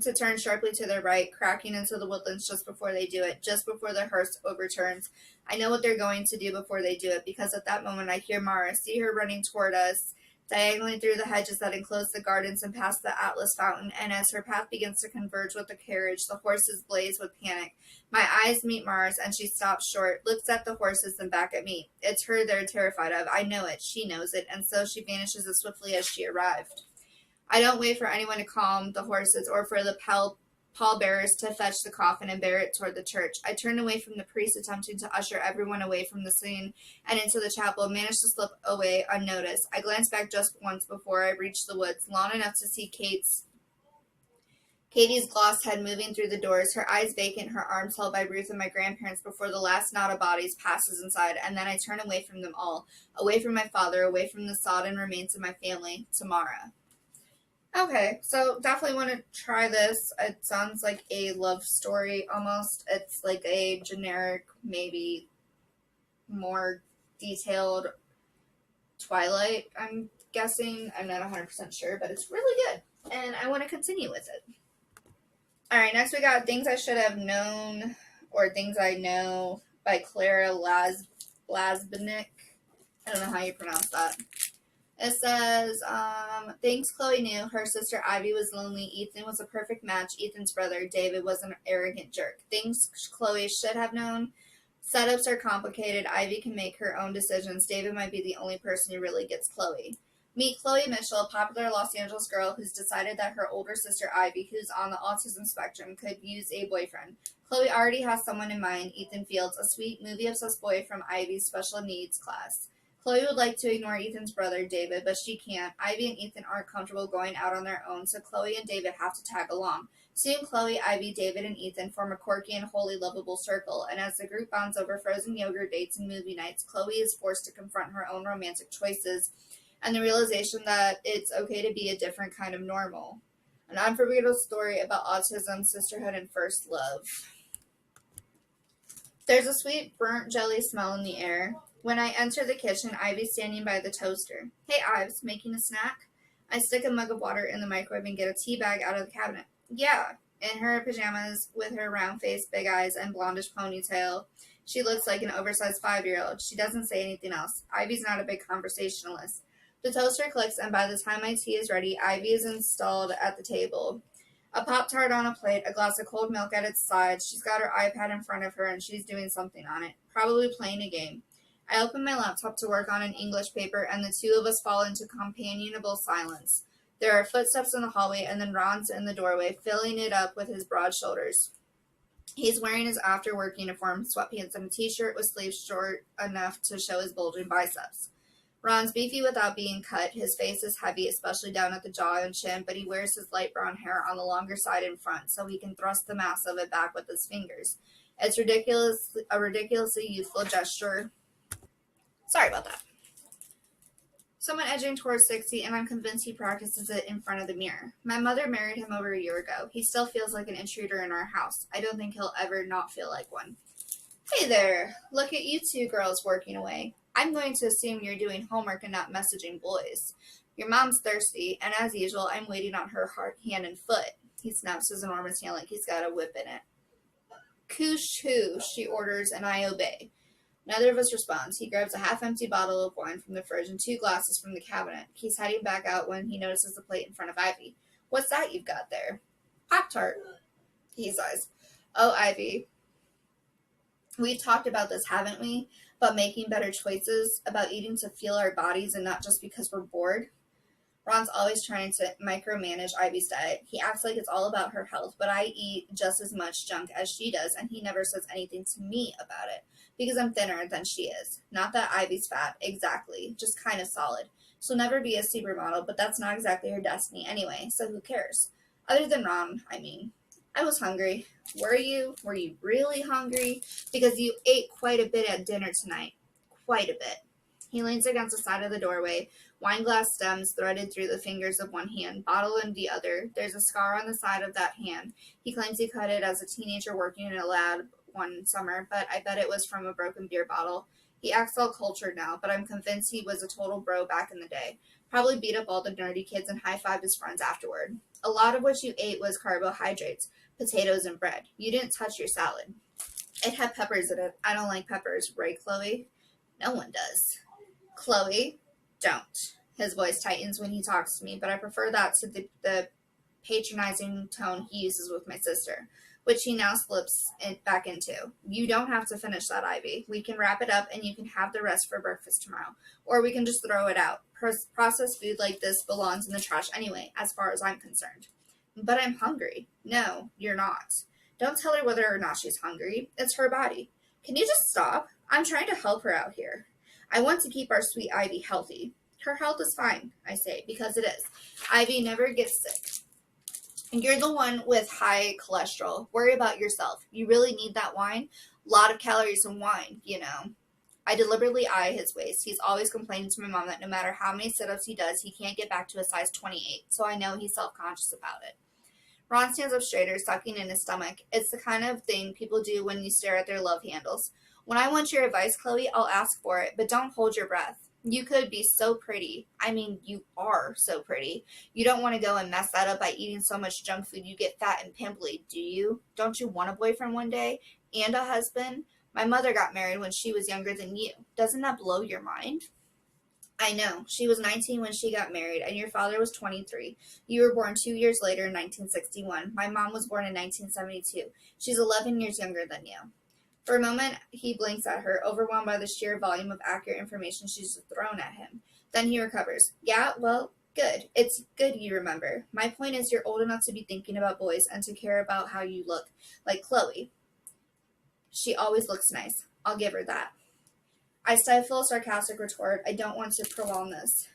to turn sharply to their right, cracking into the woodlands just before they do it, just before the hearse overturns. I know what they're going to do before they do it, because at that moment I hear Mara, see her running toward us, diagonally through the hedges that enclose the gardens and past the Atlas fountain, and as her path begins to converge with the carriage, the horses blaze with panic. My eyes meet Mara's, and she stops short, looks at the horses, then back at me. It's her they're terrified of. I know it. She knows it, and so she vanishes as swiftly as she arrived. I don't wait for anyone to calm the horses or for the pallbearers to fetch the coffin and bear it toward the church. I turn away from the priest, attempting to usher everyone away from the scene and into the chapel, manage to slip away unnoticed. I glance back just once before I reach the woods, long enough to see Katie's gloss head moving through the doors, her eyes vacant, her arms held by Ruth and my grandparents before the last knot of bodies passes inside, and then I turn away from them all, away from my father, away from the sodden remains of my family, to Mara. Okay, so definitely want to try this. It sounds like a love story almost. It's like a generic, maybe more detailed Twilight, I'm guessing. I'm not 100% sure, but it's really good. And I want to continue with it. Alright, next we got Things I Should Have Known, or Things I Know, by Clara Lasbenick. I don't know how you pronounce that. It says, things Chloe knew, her sister Ivy was lonely, Ethan was a perfect match, Ethan's brother David was an arrogant jerk. Things Chloe should have known, setups are complicated, Ivy can make her own decisions, David might be the only person who really gets Chloe. Meet Chloe Mitchell, a popular Los Angeles girl who's decided that her older sister Ivy, who's on the autism spectrum, could use a boyfriend. Chloe already has someone in mind, Ethan Fields, a sweet, movie-obsessed boy from Ivy's special needs class. Chloe would like to ignore Ethan's brother, David, but she can't. Ivy and Ethan aren't comfortable going out on their own, so Chloe and David have to tag along. Soon, Chloe, Ivy, David, and Ethan form a quirky and wholly lovable circle, and as the group bonds over frozen yogurt dates and movie nights, Chloe is forced to confront her own romantic choices and the realization that it's okay to be a different kind of normal. An unforgettable story about autism, sisterhood, and first love. There's a sweet burnt jelly smell in the air. When I enter the kitchen, Ivy's standing by the toaster. Hey, Ives, making a snack? I stick a mug of water in the microwave and get a tea bag out of the cabinet. Yeah, in her pajamas, with her round face, big eyes, and blondish ponytail. She looks like an oversized 5-year-old. She doesn't say anything else. Ivy's not a big conversationalist. The toaster clicks, and by the time my tea is ready, Ivy is installed at the table. A Pop-Tart on a plate, a glass of cold milk at its side. She's got her iPad in front of her, and she's doing something on it. Probably playing a game. I open my laptop to work on an English paper, and the two of us fall into companionable silence. There are footsteps in the hallway, and then Ron's in the doorway, filling it up with his broad shoulders. He's wearing his after-work uniform, sweatpants, and a t-shirt with sleeves short enough to show his bulging biceps. Ron's beefy without being cut. His face is heavy, especially down at the jaw and chin, but he wears his light brown hair on the longer side in front, so he can thrust the mass of it back with his fingers. It's a ridiculously youthful gesture. Sorry about that. Someone edging towards 60, and I'm convinced he practices it in front of the mirror. My mother married him over a year ago. He still feels like an intruder in our house. I don't think he'll ever not feel like one. Hey there, look at you two girls working away. I'm going to assume you're doing homework and not messaging boys. Your mom's thirsty, and as usual, I'm waiting on her hand and foot. He snaps his enormous hand like he's got a whip in it. Koosh-hoo, she orders, and I obey. Neither of us responds. He grabs a half-empty bottle of wine from the fridge and 2 glasses from the cabinet. He's heading back out when he notices the plate in front of Ivy. What's that you've got there? Pop-Tart. He sighs. Oh, Ivy. We've talked about this, haven't we? About making better choices, about eating to fuel our bodies and not just because we're bored. Ron's always trying to micromanage Ivy's diet. He acts like it's all about her health, but I eat just as much junk as she does, and he never says anything to me about it, because I'm thinner than she is. Not that Ivy's fat, exactly, just kind of solid. She'll never be a supermodel, but that's not exactly her destiny anyway, so who cares? Other than Ron, I mean. I was hungry. Were you? Were you really hungry? Because you ate quite a bit at dinner tonight. Quite a bit. He leans against the side of the doorway, wine glass stems threaded through the fingers of one hand, bottle in the other. There's a scar on the side of that hand. He claims he cut it as a teenager working in a lab one summer, but I bet it was from a broken beer bottle. He acts all cultured now, but I'm convinced he was a total bro back in the day. Probably beat up all the nerdy kids and high-fived his friends afterward. A lot of what you ate was carbohydrates, potatoes, and bread. You didn't touch your salad. It had peppers in it. I don't like peppers, right, Chloe? No one does. Chloe, don't. His voice tightens when he talks to me, but I prefer that to the patronizing tone he uses with my sister, which he now slips back into. You don't have to finish that, Ivy. We can wrap it up and you can have the rest for breakfast tomorrow. Or we can just throw it out. Processed food like this belongs in the trash anyway, as far as I'm concerned. But I'm hungry. No, you're not. Don't tell her whether or not she's hungry. It's her body. Can you just stop? I'm trying to help her out here. I want to keep our sweet Ivy healthy. Her health is fine, I say, because it is. Ivy never gets sick. And you're the one with high cholesterol. Worry about yourself. You really need that wine? A lot of calories in wine, you know. I deliberately eye his waist. He's always complaining to my mom that no matter how many sit-ups he does, he can't get back to a size 28, so I know he's self-conscious about it. Ron stands up straighter, sucking in his stomach. It's the kind of thing people do when you stare at their love handles. When I want your advice, Chloe, I'll ask for it, but don't hold your breath. You could be so pretty. I mean, you are so pretty. You don't want to go and mess that up by eating so much junk food you get fat and pimply, do you? Don't you want a boyfriend one day? And a husband? My mother got married when she was younger than you. Doesn't that blow your mind? I know. She was 19 when she got married, and your father was 23. You were born 2 years later in 1961. My mom was born in 1972. She's 11 years younger than you. For a moment, he blinks at her, overwhelmed by the sheer volume of accurate information she's thrown at him. Then he recovers. Yeah, well, good. It's good you remember. My point is you're old enough to be thinking about boys and to care about how you look, like Chloe. She always looks nice. I'll give her that. I stifle a sarcastic retort. I don't want to prolong this.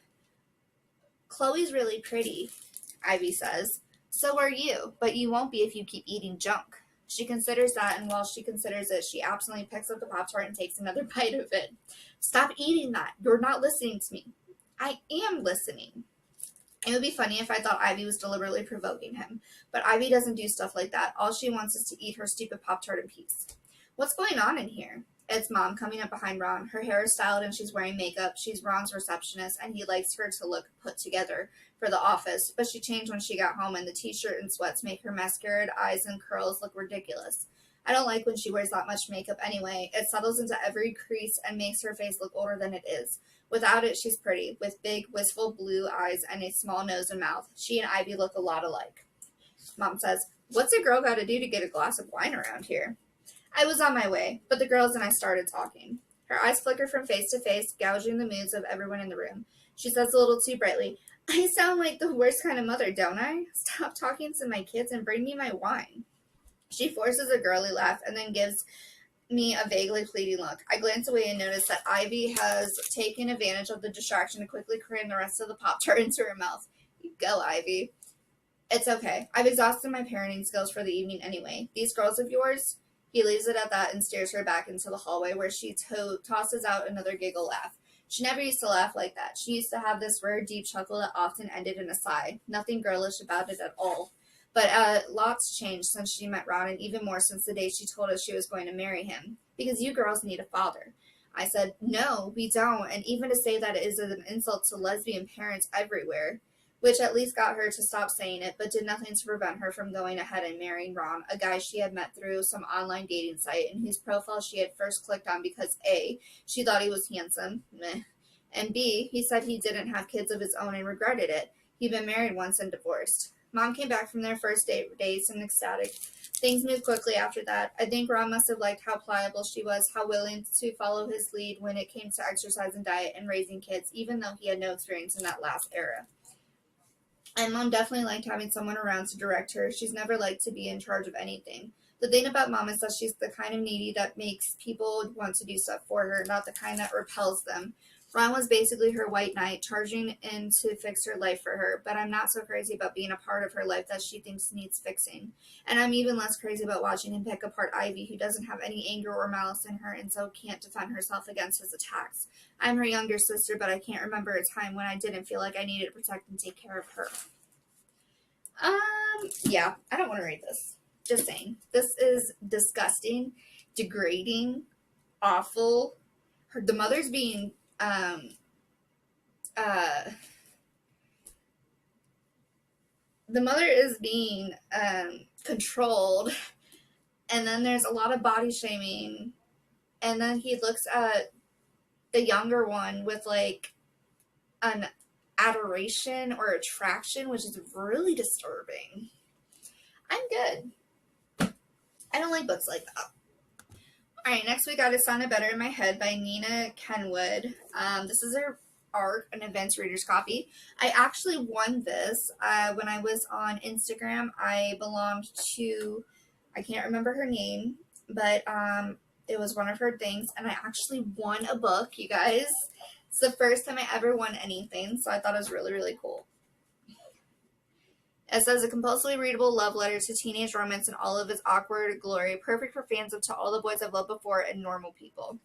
Chloe's really pretty, Ivy says. So are you, but you won't be if you keep eating junk. She considers that, and while she considers it, she absently picks up the Pop-Tart and takes another bite of it. Stop eating that. You're not listening to me. I am listening. It would be funny if I thought Ivy was deliberately provoking him, but Ivy doesn't do stuff like that. All she wants is to eat her stupid Pop-Tart in peace. What's going on in here? It's Mom coming up behind Ron. Her hair is styled and she's wearing makeup. She's Ron's receptionist and he likes her to look put together for the office, but she changed when she got home and the t-shirt and sweats make her mascaraed eyes and curls look ridiculous. I don't like when she wears that much makeup anyway. It settles into every crease and makes her face look older than it is. Without it, she's pretty, with big, wistful blue eyes and a small nose and mouth. She and Ivy look a lot alike. Mom says, "What's a girl got to do to get a glass of wine around here?" I was on my way, but the girls and I started talking. Her eyes flicker from face to face, gouging the moods of everyone in the room. She says a little too brightly, "I sound like the worst kind of mother, don't I? Stop talking to my kids and bring me my wine." She forces a girly laugh and then gives me a vaguely pleading look. I glance away and notice that Ivy has taken advantage of the distraction to quickly cram the rest of the Pop-Tart into her mouth. You go, Ivy. It's okay. I've exhausted my parenting skills for the evening anyway. These girls of yours? He leaves it at that and steers her back into the hallway where she tosses out another giggle laugh. She never used to laugh like that. She used to have this rare deep chuckle that often ended in a sigh. Nothing girlish about it at all. But lots changed since she met Ron, and even more since the day she told us she was going to marry him. Because you girls need a father. I said, "No, we don't," and even to say that is an insult to lesbian parents everywhere. Which at least got her to stop saying it, but did nothing to prevent her from going ahead and marrying Ron, a guy she had met through some online dating site, and whose profile she had first clicked on because A, she thought he was handsome, meh, and B, he said he didn't have kids of his own and regretted it. He'd been married once and divorced. Mom came back from their first date days and ecstatic. Things moved quickly after that. I think Ron must have liked how pliable she was, how willing to follow his lead when it came to exercise and diet and raising kids, even though he had no experience in that last era. And Mom definitely liked having someone around to direct her. She's never liked to be in charge of anything. The thing about Mom is that she's the kind of needy that makes people want to do stuff for her, not the kind that repels them. Ron was basically her white knight, charging in to fix her life for her, but I'm not so crazy about being a part of her life that she thinks needs fixing. And I'm even less crazy about watching him pick apart Ivy, who doesn't have any anger or malice in her and so can't defend herself against his attacks. I'm her younger sister, but I can't remember a time when I didn't feel like I needed to protect and take care of her. Yeah, I don't want to read this. Just saying. This is disgusting, degrading, awful. The mother's being, the mother is being, controlled, and then there's a lot of body shaming, and then he looks at the younger one with, like, an adoration or attraction, which is really disturbing. I'm good. I don't like books like that. Alright, next we got It Sounded Better in My Head by Nina Kenwood. This is her an advanced reader's copy. I actually won this when I was on Instagram. I belonged to, I can't remember her name, but it was one of her things, and I actually won a book, you guys. It's the first time I ever won anything, so I thought it was really, really cool. It says, a compulsively readable love letter to teenage romance in all of its awkward glory, perfect for fans of To All the Boys I've Loved Before and normal people.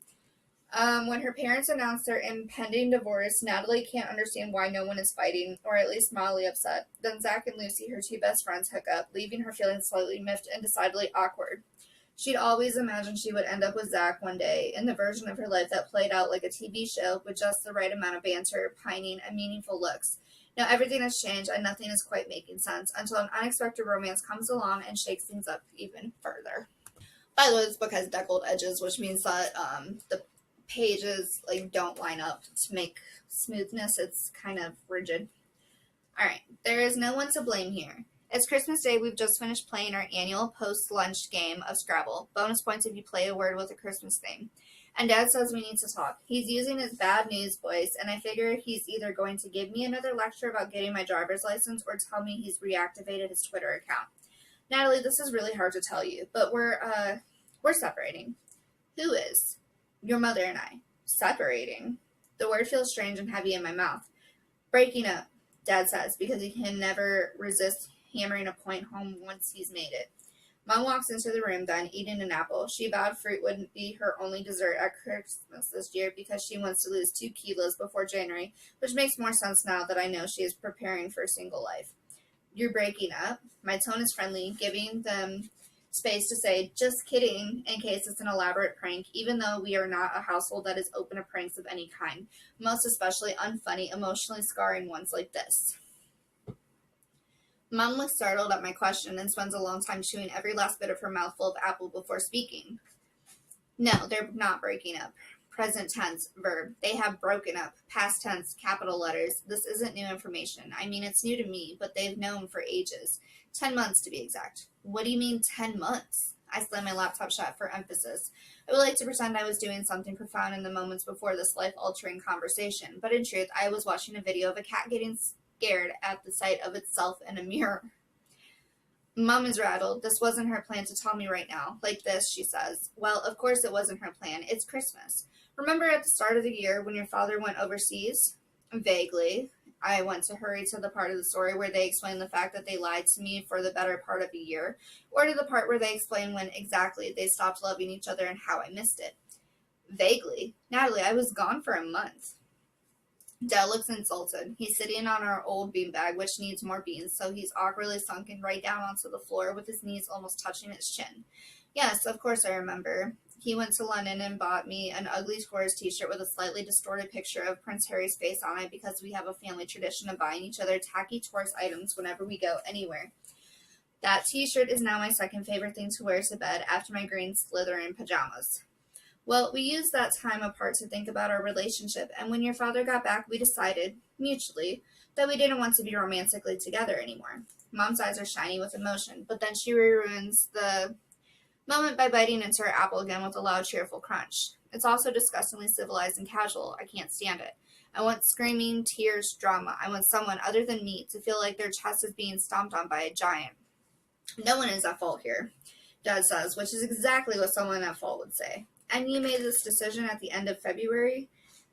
When her parents announce their impending divorce, Natalie can't understand why no one is fighting, or at least mildly upset. Then Zach and Lucy, her two best friends, hook up, leaving her feeling slightly miffed and decidedly awkward. She'd always imagined she would end up with Zach one day, in the version of her life that played out like a TV show with just the right amount of banter, pining, and meaningful looks. Now everything has changed and nothing is quite making sense until an unexpected romance comes along and shakes things up even further. By the way, this book has deckled edges, which means that the pages don't line up to make smoothness. It's kind of rigid. Alright, there is no one to blame here. It's Christmas Day. We've just finished playing our annual post-lunch game of Scrabble. Bonus points if you play a word with a Christmas theme. And Dad says we need to talk. He's using his bad news voice, and I figure he's either going to give me another lecture about getting my driver's license or tell me he's reactivated his Twitter account. Natalie, this is really hard to tell you, but we're separating. Who is? Your mother and I. Separating. The word feels strange and heavy in my mouth. Breaking up, Dad says, because he can never resist hammering a point home once he's made it. Mom walks into the room then, eating an apple. She vowed fruit wouldn't be her only dessert at Christmas this year because she wants to lose 2 kilos before January, which makes more sense now that I know she is preparing for single life. You're breaking up. My tone is friendly, giving them space to say, just kidding, in case it's an elaborate prank, even though we are not a household that is open to pranks of any kind, most especially unfunny, emotionally scarring ones like this. Mom looks startled at my question and spends a long time chewing every last bit of her mouthful of apple before speaking. No, they're not breaking up. Present tense, verb. They have broken up. Past tense, capital letters. This isn't new information. I mean, it's new to me, but they've known for ages. 10 months to be exact. What do you mean 10 months? I slammed my laptop shut for emphasis. I would like to pretend I was doing something profound in the moments before this life-altering conversation, but in truth, I was watching a video of a cat getting scared at the sight of itself in a mirror. Mom is rattled. This wasn't her plan to tell me right now. Like this, she says. Well, of course it wasn't her plan. It's Christmas. Remember at the start of the year when your father went overseas? Vaguely. I went to hurry to the part of the story where they explain the fact that they lied to me for the better part of a year, or to the part where they explain when exactly they stopped loving each other and how I missed it. Vaguely. Natalie, I was gone for a month. Dad looks insulted. He's sitting on our old beanbag, which needs more beans, so he's awkwardly sunken right down onto the floor with his knees almost touching his chin. Yes, of course I remember. He went to London and bought me an ugly Tourist t-shirt with a slightly distorted picture of Prince Harry's face on it because we have a family tradition of buying each other tacky tourist items whenever we go anywhere. That t-shirt is now my second favorite thing to wear to bed after my green Slytherin pajamas. Well, we used that time apart to think about our relationship, and when your father got back, we decided, mutually, that we didn't want to be romantically together anymore. Mom's eyes are shiny with emotion, but then she ruins the moment by biting into her apple again with a loud, cheerful crunch. It's also disgustingly civilized and casual. I can't stand it. I want screaming, tears, drama. I want someone other than me to feel like their chest is being stomped on by a giant. No one is at fault here, Dad says, which is exactly what someone at fault would say. And you made this decision at the end of February?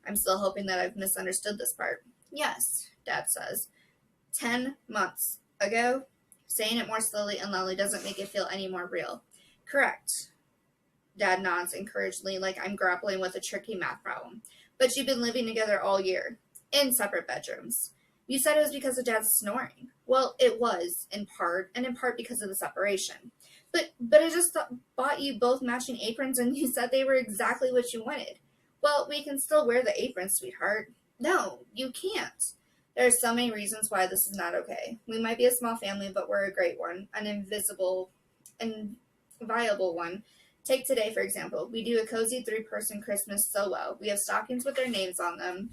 I'm still hoping that I've misunderstood this part. Yes, Dad says. 10 months ago? Saying it more slowly and loudly doesn't make it feel any more real. Correct. Dad nods encouragingly like I'm grappling with a tricky math problem. But you've been living together all year. In separate bedrooms. You said it was because of Dad's snoring. Well, it was, in part, and in part because of the separation. But I just bought you both matching aprons and you said they were exactly what you wanted. Well, we can still wear the aprons, sweetheart. No, you can't. There are so many reasons why this is not okay. We might be a small family, but we're a great one, an invisible and viable one. Take today, for example. We do a cozy 3-person Christmas so well. We have stockings with their names on them.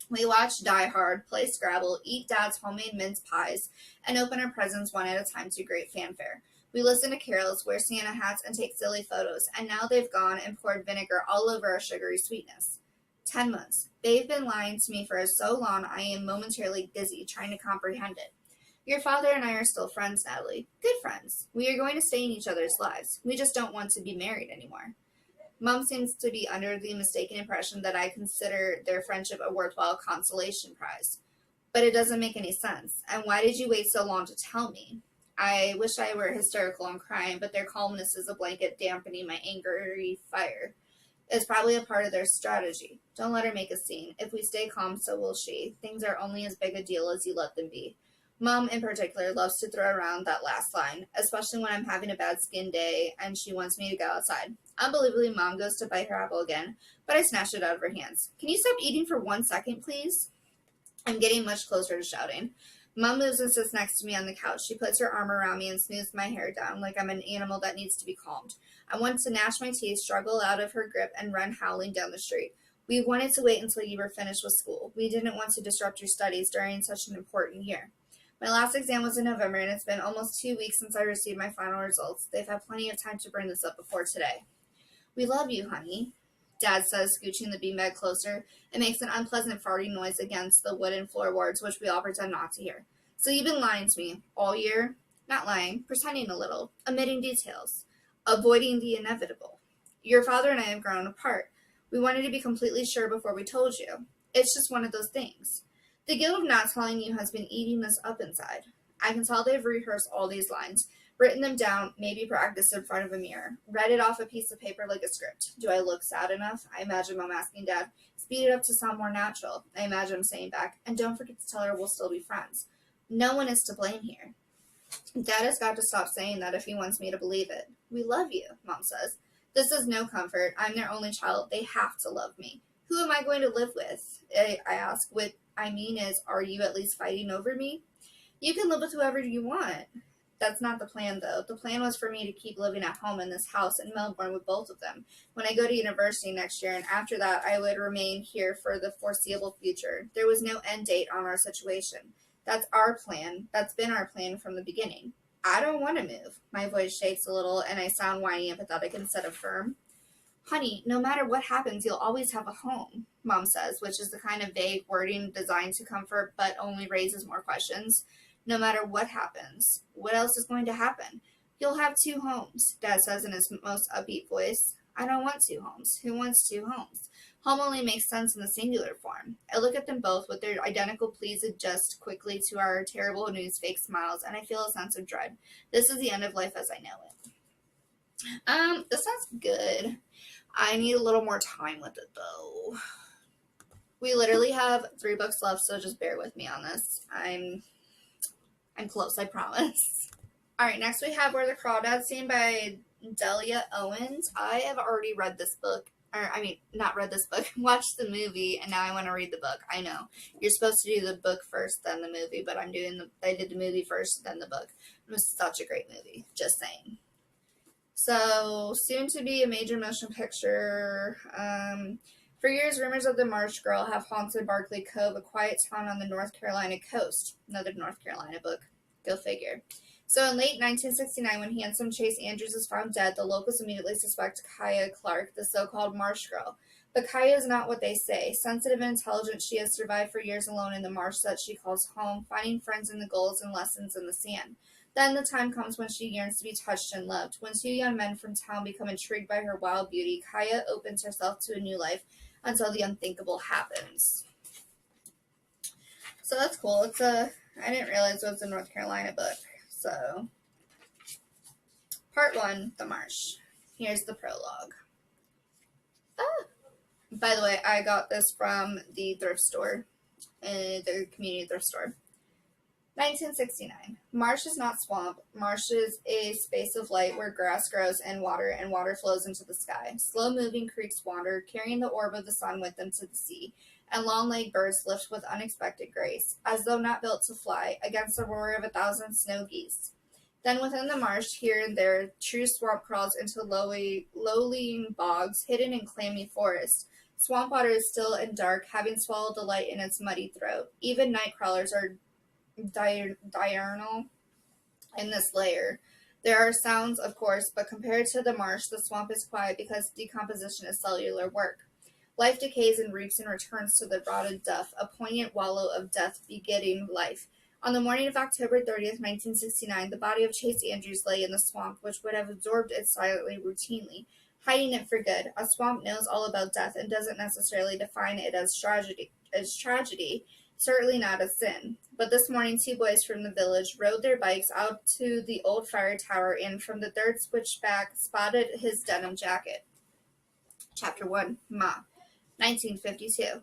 We watch Die Hard, play Scrabble, eat Dad's homemade mince pies, and open our presents one at a time to great fanfare. We listen to carols, wear Santa hats, and take silly photos, and now they've gone and poured vinegar all over our sugary sweetness. 10 months. They've been lying to me for so long I am momentarily dizzy trying to comprehend it. Your father and I are still friends, Natalie. Good friends. We are going to stay in each other's lives. We just don't want to be married anymore. Mom seems to be under the mistaken impression that I consider their friendship a worthwhile consolation prize. But it doesn't make any sense. And why did you wait so long to tell me? I wish I were hysterical and crying, but their calmness is a blanket dampening my angry fire. It's probably a part of their strategy. Don't let her make a scene. If we stay calm, so will she. Things are only as big a deal as you let them be. Mom, in particular, loves to throw around that last line, especially when I'm having a bad skin day and she wants me to go outside. Unbelievably, Mom goes to bite her apple again, but I snatch it out of her hands. Can you stop eating for 1 second, please? I'm getting much closer to shouting. Mom moves and sits next to me on the couch. She puts her arm around me and smooths my hair down like I'm an animal that needs to be calmed. I want to gnash my teeth, struggle out of her grip, and run howling down the street. We wanted to wait until you were finished with school. We didn't want to disrupt your studies during such an important year. My last exam was in November, and it's been almost 2 weeks since I received my final results. They've had plenty of time to bring this up before today. We love you, honey, Dad says, scooching the beanbag closer, and makes an unpleasant farting noise against the wooden floorboards, which we all pretend not to hear. So you've been lying to me all year? Not lying, pretending a little, omitting details, avoiding the inevitable. Your father and I have grown apart. We wanted to be completely sure before we told you. It's just one of those things. The guilt of not telling you has been eating us up inside. I can tell they've rehearsed all these lines, Written them down, maybe practiced in front of a mirror. Read it off a piece of paper like a script. Do I look sad enough? I imagine Mom asking Dad. Speed it up to sound more natural. I imagine him saying back, and don't forget to tell her we'll still be friends. No one is to blame here. Dad has got to stop saying that if he wants me to believe it. We love you, Mom says. This is no comfort. I'm their only child. They have to love me. Who am I going to live with? I ask. What I mean is, are you at least fighting over me? You can live with whoever you want. That's not the plan, though. The plan was for me to keep living at home in this house in Melbourne with both of them when I go to university next year, and after that I would remain here for the foreseeable future. There was no end date on our situation. That's our plan. That's been our plan from the beginning. I don't want to move. My voice shakes a little, and I sound whiny and pathetic instead of firm. Honey, no matter what happens, you'll always have a home, Mom says, which is the kind of vague wording designed to comfort but only raises more questions. No matter what happens. What else is going to happen? You'll have 2 homes, Dad says in his most upbeat voice. I don't want 2 homes. Who wants 2 homes? Home only makes sense in the singular form. I look at them both with their identical pleas adjust quickly to our terrible news fake smiles, and I feel a sense of dread. This is the end of life as I know it. This sounds good. I need a little more time with it, though. We literally have 3 books left, so just bear with me on this. I'm close, I promise. Alright, next we have Where the Crawdads Sing by Delia Owens. I have already read this book. Not read this book. Watched the movie, and now I want to read the book. I know. You're supposed to do the book first, then the movie, but I did the movie first, then the book. It was such a great movie. Just saying. So, soon to be a major motion picture. For years, rumors of the Marsh Girl have haunted Barclay Cove, a quiet town on the North Carolina coast. Another North Carolina book. Go figure. So in late 1969, when handsome Chase Andrews is found dead, the locals immediately suspect Kaya Clark, the so-called Marsh Girl. But Kaya is not what they say. Sensitive and intelligent, she has survived for years alone in the marsh that she calls home, finding friends in the gulls and lessons in the sand. Then the time comes when she yearns to be touched and loved. When 2 young men from town become intrigued by her wild beauty, Kaya opens herself to a new life until the unthinkable happens. So that's cool. I didn't realize it was a North Carolina book. So, Part 1, The Marsh. Here's the prologue. By the way, I got this from the thrift store, the community thrift store. 1969. Marsh is not swamp. Marsh is a space of light where grass grows and water flows into the sky. Slow-moving creeks wander, carrying the orb of the sun with them to the sea, and long-legged birds lift with unexpected grace, as though not built to fly, against the roar of 1,000 snow geese. Then within the marsh, here and there, true swamp crawls into lowly bogs, hidden in clammy forests. Swamp water is still and dark, having swallowed the light in its muddy throat. Even night crawlers are diurnal in this layer. There are sounds, of course, but compared to the marsh, the swamp is quiet because decomposition is cellular work. Life decays and reaps and returns to the rotted duff, a poignant wallow of death begetting life. On the morning of October 30th, 1969, the body of Chase Andrews lay in the swamp, which would have absorbed it silently, routinely, hiding it for good. A swamp knows all about death and doesn't necessarily define it as tragedy, certainly not as sin. But this morning, 2 boys from the village rode their bikes out to the old fire tower and from the third switchback spotted his denim jacket. Chapter 1, Ma. 1952.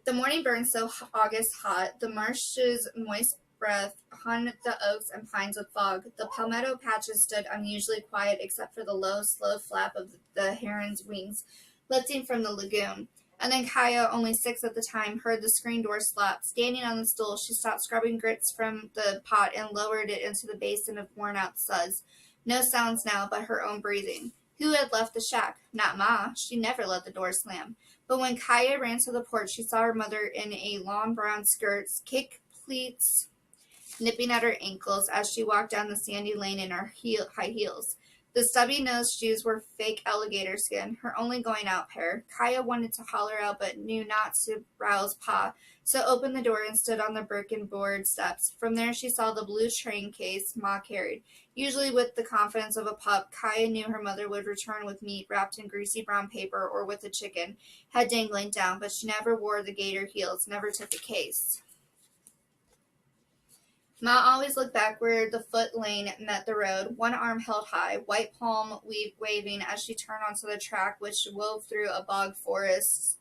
The morning burned so August hot, the marsh's moist breath hung the oaks and pines with fog. The palmetto patches stood unusually quiet except for the low, slow flap of the heron's wings lifting from the lagoon. And then Kaya, only 6 at the time, heard the screen door slap. Standing on the stool, she stopped scrubbing grits from the pot and lowered it into the basin of worn-out suds. No sounds now but her own breathing. Who had left the shack? Not Ma. She never let the door slam. But when Kaya ran to the porch, she saw her mother in a long brown skirt, kick pleats nipping at her ankles as she walked down the sandy lane in her high heels. The stubby-nosed shoes were fake alligator skin, her only going-out pair. Kaya wanted to holler out but knew not to rouse Pa, so opened the door and stood on the brick and board steps. From there she saw the blue train case Ma carried. Usually with the confidence of a pup, Kaya knew her mother would return with meat wrapped in greasy brown paper or with a chicken, head dangling down, but she never wore the gator heels, never took a case. Ma always looked back where the foot lane met the road, one arm held high, white palm waving as she turned onto the track which wove through a bog forest.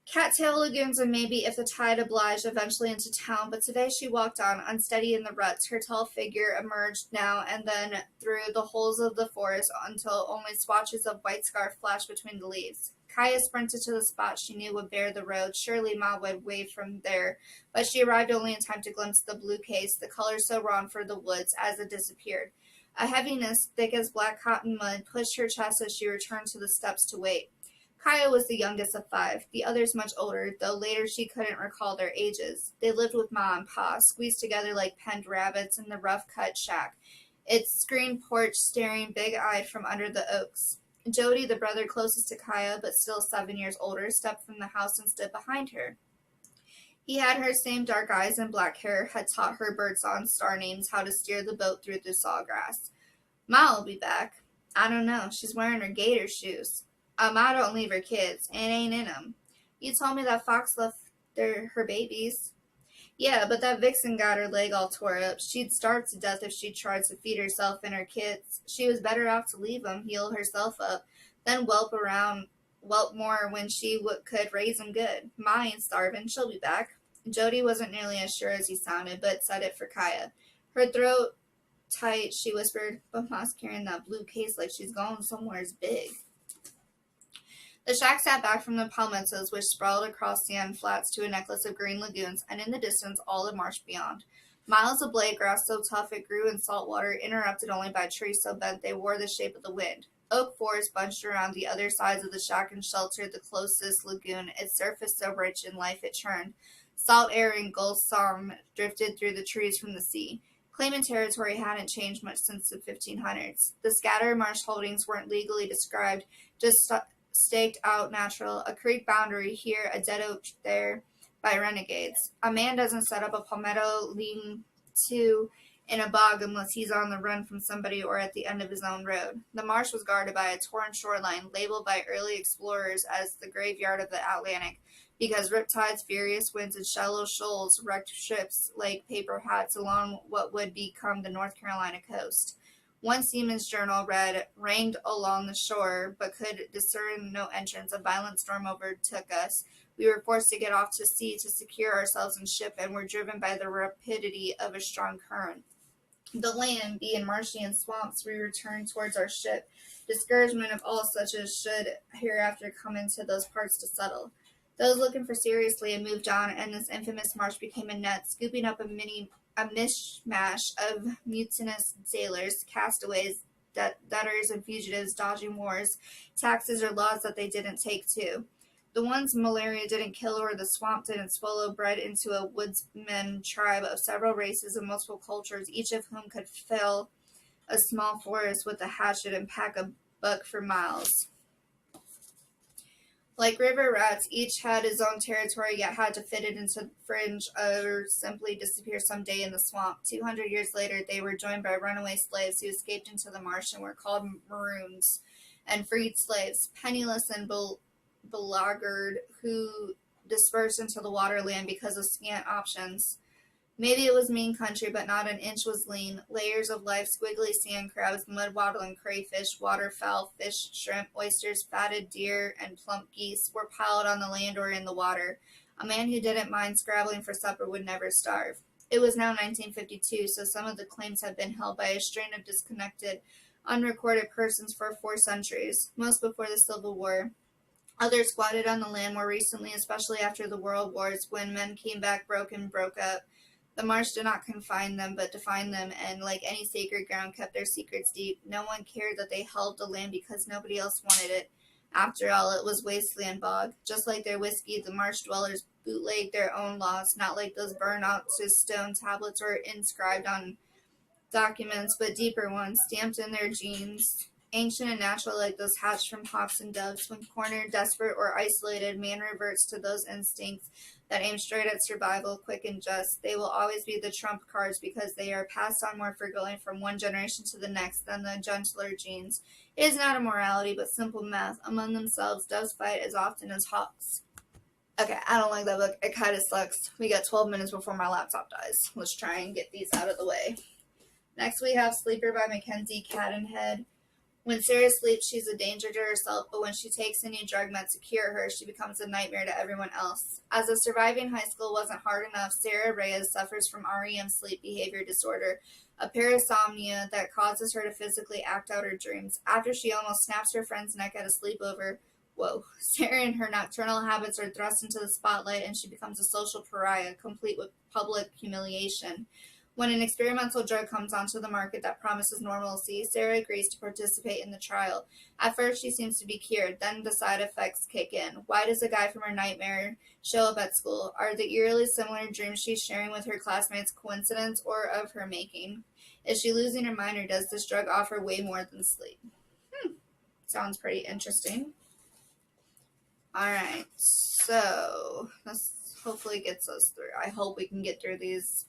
Cattail lagoons and maybe, if the tide obliged, eventually into town, but today she walked on, unsteady in the ruts. Her tall figure emerged now and then through the holes of the forest until only swatches of white scarf flashed between the leaves. Kaya sprinted to the spot she knew would bear the road. Surely Ma would wave from there, but she arrived only in time to glimpse the blue case, the color so wrong for the woods, as it disappeared. A heaviness, thick as black cotton mud, pushed her chest as she returned to the steps to wait. Kaya was the youngest of five, the others much older, though later she couldn't recall their ages. They lived with Ma and Pa, squeezed together like penned rabbits in the rough-cut shack, its screened porch staring big-eyed from under the oaks. Jody, the brother closest to Kaya, but still 7 years older, stepped from the house and stood behind her. He had her same dark eyes and black hair, had taught her birdsong star names, how to steer the boat through the sawgrass. Ma'll be back. I don't know. She's wearing her gator shoes. Ma don't leave her kids. It ain't in 'em. You told me that Fox left her babies. Yeah, but that vixen got her leg all tore up. She'd starve to death if she tried to feed herself and her kids. She was better off to leave 'em, heal herself up, then whelp more when she could raise 'em good. Ma ain't starving. She'll be back. Jody wasn't nearly as sure as he sounded, but said it for Kaya. Her throat tight, she whispered, but Ma's carrying that blue case like she's going somewheres big. The shack sat back from the palmettos which sprawled across sand flats to a necklace of green lagoons, and in the distance all the marsh beyond. Miles of blade grass so tough it grew in salt water, interrupted only by trees so bent they wore the shape of the wind. Oak forests bunched around the other sides of the shack and sheltered the closest lagoon, its surface so rich in life it churned. Salt air and gulf song drifted through the trees from the sea. Claimant territory hadn't changed much since the 1500s. The scattered marsh holdings weren't legally described, just staked out natural, a creek boundary here, a dead oak there, by renegades. A man doesn't set up a palmetto lean-to in a bog unless he's on the run from somebody or at the end of his own road. The marsh was guarded by a torn shoreline, labeled by early explorers as the graveyard of the Atlantic, because riptides, furious winds, and shallow shoals wrecked ships like paper hats along what would become the North Carolina coast. One seaman's journal read, "Rained along the shore, but could discern no entrance. A violent storm overtook us. We were forced to get off to sea to secure ourselves in ship, and were driven by the rapidity of a strong current. The land being marshy and swamps, we returned towards our ship. Discouragement of all such as should hereafter come into those parts to settle. Those looking for seriously had moved on, and this infamous marsh became a net, scooping up a mishmash of mutinous sailors, castaways, debtors, and fugitives dodging wars, taxes, or laws that they didn't take to. The ones malaria didn't kill or the swamp didn't swallow bred into a woodsman tribe of several races and multiple cultures, each of whom could fill a small forest with a hatchet and pack a buck for miles. Like river rats, each had his own territory, yet had to fit it into the fringe or simply disappear someday in the swamp. 200 years later, they were joined by runaway slaves who escaped into the marsh and were called maroons, and freed slaves, penniless and beleaguered, who dispersed into the waterland because of scant options. Maybe it was mean country, but not an inch was lean. Layers of life, squiggly sand crabs, mud-wattle and crayfish, waterfowl, fish, shrimp, oysters, fatted deer, and plump geese were piled on the land or in the water. A man who didn't mind scrabbling for supper would never starve. It was now 1952, so some of the claims had been held by a strain of disconnected, unrecorded persons for 4 centuries, most before the Civil War. Others squatted on the land more recently, especially after the World Wars, when men came back broke up. The marsh did not confine them, but defined them, and like any sacred ground, kept their secrets deep. No one cared that they held the land because nobody else wanted it. After all, it was wasteland bog. Just like their whiskey, the marsh dwellers bootlegged their own laws, not like those burned out to stone tablets or inscribed on documents, but deeper ones, stamped in their genes. Ancient and natural, like those hatched from hawks and doves. When cornered, desperate, or isolated, man reverts to those instincts that aim straight at survival, quick and just. They will always be the trump cards because they are passed on more frequently from one generation to the next than the gentler genes. It is not a morality, but simple math. Among themselves, doves fight as often as hawks. Okay, I don't like that book. It kind of sucks. We got 12 minutes before my laptop dies. Let's try and get these out of the way. Next, we have Sleeper by Mackenzie Cadenhead. When Sarah sleeps, she's a danger to herself, but when she takes a new drug meant to cure her, she becomes a nightmare to everyone else. As if surviving high school wasn't hard enough, Sarah Reyes suffers from REM sleep behavior disorder, a parasomnia that causes her to physically act out her dreams. After she almost snaps her friend's neck at a sleepover, Sarah and her nocturnal habits are thrust into the spotlight and she becomes a social pariah, complete with public humiliation. When an experimental drug comes onto the market that promises normalcy, Sarah agrees to participate in the trial. At first, she seems to be cured, then the side effects kick in. Why does a guy from her nightmare show up at school? Are the eerily similar dreams she's sharing with her classmates coincidence or of her making? Is she losing her mind, or does this drug offer way more than sleep? Sounds pretty interesting. Alright, so this hopefully gets us through. I hope we can get through these.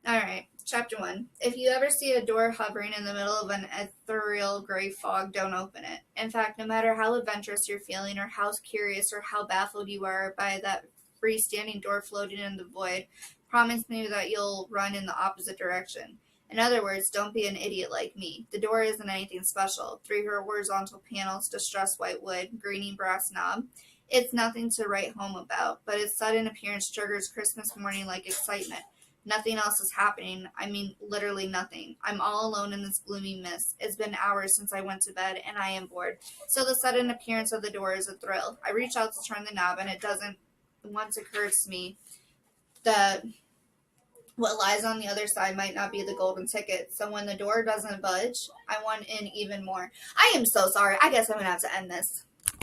Alright, chapter 1. If you ever see a door hovering in the middle of an ethereal gray fog, don't open it. In fact, no matter how adventurous you're feeling or how curious or how baffled you are by that freestanding door floating in the void, promise me that you'll run in the opposite direction. In other words, don't be an idiot like me. The door isn't anything special. 3 horizontal panels, distressed white wood, greening brass knob. It's nothing to write home about, but its sudden appearance triggers Christmas morning-like excitement. Nothing else is happening. I mean, literally nothing. I'm all alone in this gloomy mist. It's been hours since I went to bed, and I am bored. So the sudden appearance of the door is a thrill. I reach out to turn the knob, and it doesn't. Once occurs to me that what lies on the other side might not be the golden ticket. So when the door doesn't budge, I want in even more. I am so sorry. I guess I'm going to have to end this.